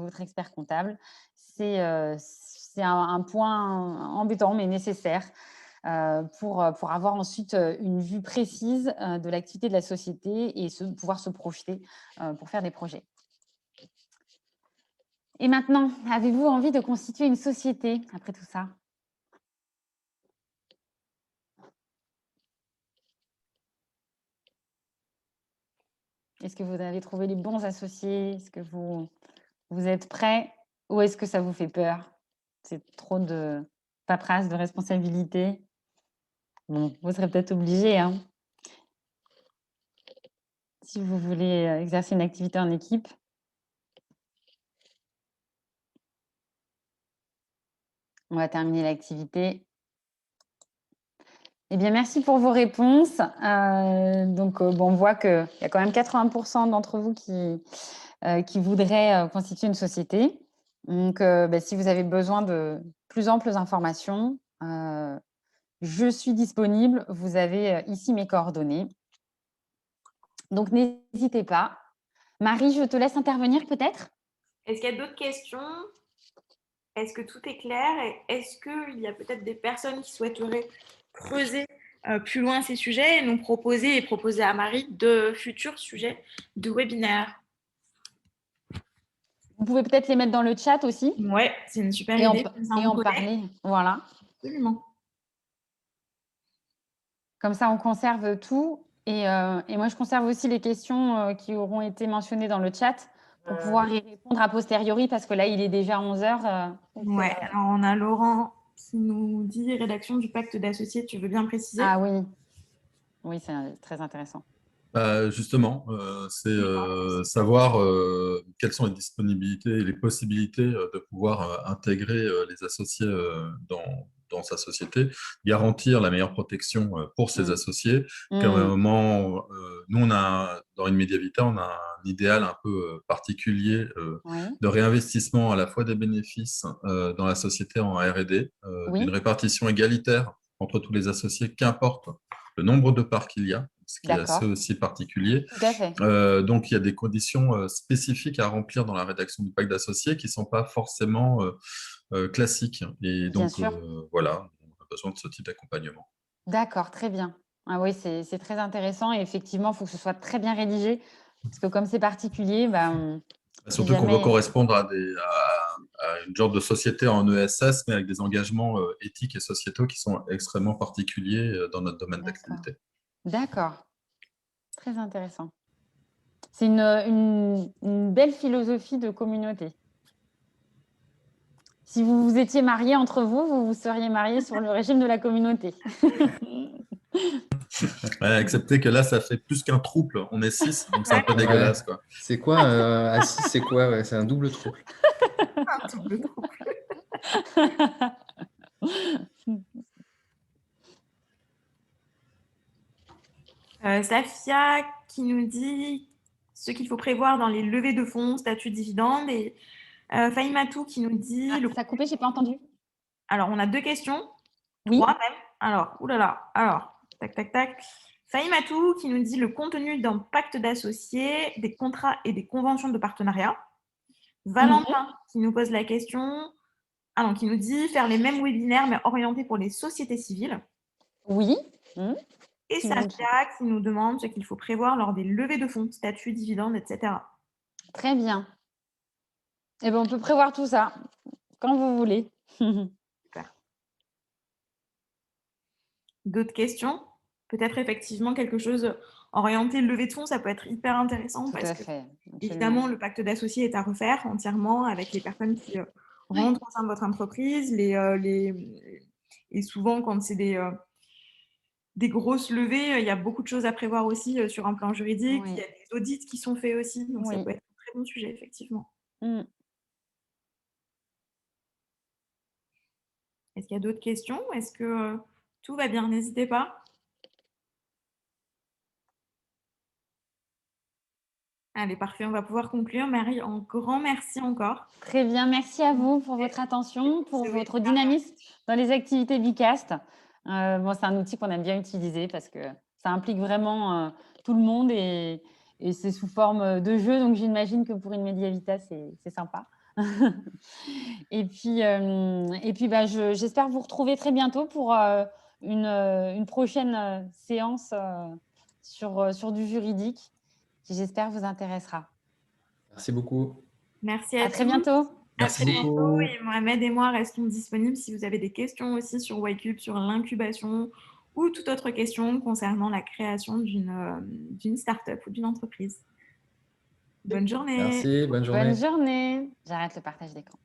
Speaker 4: votre expert comptable. C'est un point embêtant mais nécessaire pour avoir ensuite une vue précise de l'activité de la société et pouvoir se projeter pour faire des projets. Et maintenant, avez-vous envie de constituer une société après tout ça? Est-ce que vous avez trouvé les bons associés? Est-ce que vous êtes prêts? Ou est-ce que ça vous fait peur? C'est trop de paperasse, de responsabilité? Bon, vous serez peut-être obligé, hein, si vous voulez exercer une activité en équipe. On va terminer l'activité. Eh bien, merci pour vos réponses. On voit qu'il y a quand même 80% d'entre vous qui voudraient constituer une société. Donc, si vous avez besoin de plus amples informations, je suis disponible. Vous avez ici mes coordonnées. Donc, n'hésitez pas. Marie, je te laisse intervenir peut-être?
Speaker 3: Est-ce qu'il y a d'autres questions? Est-ce que tout est clair? Et est-ce qu'il y a peut-être des personnes qui souhaiteraient creuser plus loin ces sujets et nous proposer à Marie de futurs sujets de webinaire?
Speaker 4: Vous pouvez peut-être les mettre dans le chat aussi.
Speaker 3: Ouais, c'est une super
Speaker 4: Et
Speaker 3: idée.
Speaker 4: en parler. Voilà.
Speaker 3: Absolument.
Speaker 4: Comme ça, on conserve tout. Et moi, je conserve aussi les questions qui auront été mentionnées dans le chat pour pouvoir y répondre a posteriori, parce que là, il est déjà 11h.
Speaker 3: Ouais, alors on a Laurent qui nous dit « Rédaction du pacte d'associés », tu veux bien préciser?
Speaker 4: Ah oui, oui, c'est très intéressant.
Speaker 5: Justement, c'est savoir quelles sont les disponibilités et les possibilités de pouvoir intégrer les associés dans sa société, garantir la meilleure protection pour ses associés. Qu'à un moment, nous, dans InMediaVita, on a un idéal un peu particulier de réinvestissement à la fois des bénéfices dans la société en R&D, d'une répartition égalitaire entre tous les associés, qu'importe le nombre de parts qu'il y a, ce qui est assez aussi particulier.
Speaker 4: Tout à fait.
Speaker 5: Donc, il y a des conditions spécifiques à remplir dans la rédaction du pacte d'associés qui ne sont pas forcément classiques. Et donc, voilà, on a besoin de ce type d'accompagnement.
Speaker 4: D'accord, très bien. Ah oui, c'est très intéressant. Et effectivement, il faut que ce soit très bien rédigé, parce que comme c'est particulier…
Speaker 5: Surtout qu'on veut correspondre à une genre de société en ESS, mais avec des engagements éthiques et sociétaux qui sont extrêmement particuliers dans notre domaine d'activité.
Speaker 4: D'accord. Très intéressant. C'est une belle philosophie de communauté. Si vous vous étiez mariés entre vous, vous vous seriez mariés sur le régime de la communauté.
Speaker 5: Ouais, acceptez que là, ça fait plus qu'un trouble. On est 6, donc c'est un peu
Speaker 6: Ouais.
Speaker 5: dégueulasse, quoi.
Speaker 6: C'est quoi à 6, c'est quoi? Ouais, c'est un double trouble.
Speaker 3: Un double trouble. Safia qui nous dit ce qu'il faut prévoir dans les levées de fonds, statut dividende. Et Fahimatou qui nous dit...
Speaker 4: Ça a coupé, je n'ai pas entendu.
Speaker 3: Alors, on a 2 questions.
Speaker 4: Oui.
Speaker 3: 3 même. Alors, oulala. Alors, tac, tac, tac. Fahimatou qui nous dit le contenu d'un pacte d'associés, des contrats et des conventions de partenariat. Valentin qui nous pose la question, qui nous dit faire les mêmes webinaires mais orientés pour les sociétés civiles.
Speaker 4: Oui.
Speaker 3: Et Safia qui nous demande ce qu'il faut prévoir lors des levées de fonds, statut, dividendes, etc.
Speaker 4: Très bien. Eh bien, on peut prévoir tout ça quand vous voulez.
Speaker 3: Super. D'autres questions? Peut-être effectivement quelque chose orienté levée de fonds, ça peut être hyper intéressant parce que, évidemment, le pacte d'associés est à refaire entièrement avec les personnes qui rentrent au sein de votre entreprise. Et souvent, quand c'est des grosses levées, il y a beaucoup de choses à prévoir aussi sur un plan juridique.
Speaker 4: Oui.
Speaker 3: Il y a des audits qui sont faits aussi, donc
Speaker 4: Oui.
Speaker 3: ça peut être un très bon sujet, effectivement. Est-ce qu'il y a d'autres questions? Est-ce que tout va bien? N'hésitez pas. Allez, parfait, on va pouvoir conclure. Marie, un grand merci encore.
Speaker 4: Très bien, merci à vous pour votre attention, pour votre dynamisme dans les activités Bicast. C'est un outil qu'on aime bien utiliser parce que ça implique vraiment tout le monde et c'est sous forme de jeu. Donc, j'imagine que pour une Mediavita, c'est sympa. Et puis, j'espère vous retrouver très bientôt pour une prochaine séance sur du juridique qui, j'espère, vous intéressera.
Speaker 6: Merci beaucoup.
Speaker 3: Merci à
Speaker 4: très
Speaker 3: tous.
Speaker 4: bientôt.
Speaker 6: Merci
Speaker 3: beaucoup. Et Mohamed et moi restons disponibles si vous avez des questions aussi sur Waycube, sur l'incubation ou toute autre question concernant la création d'une start-up ou d'une entreprise. Bonne journée.
Speaker 6: Merci, bonne journée.
Speaker 4: Bonne journée. J'arrête le partage d'écran.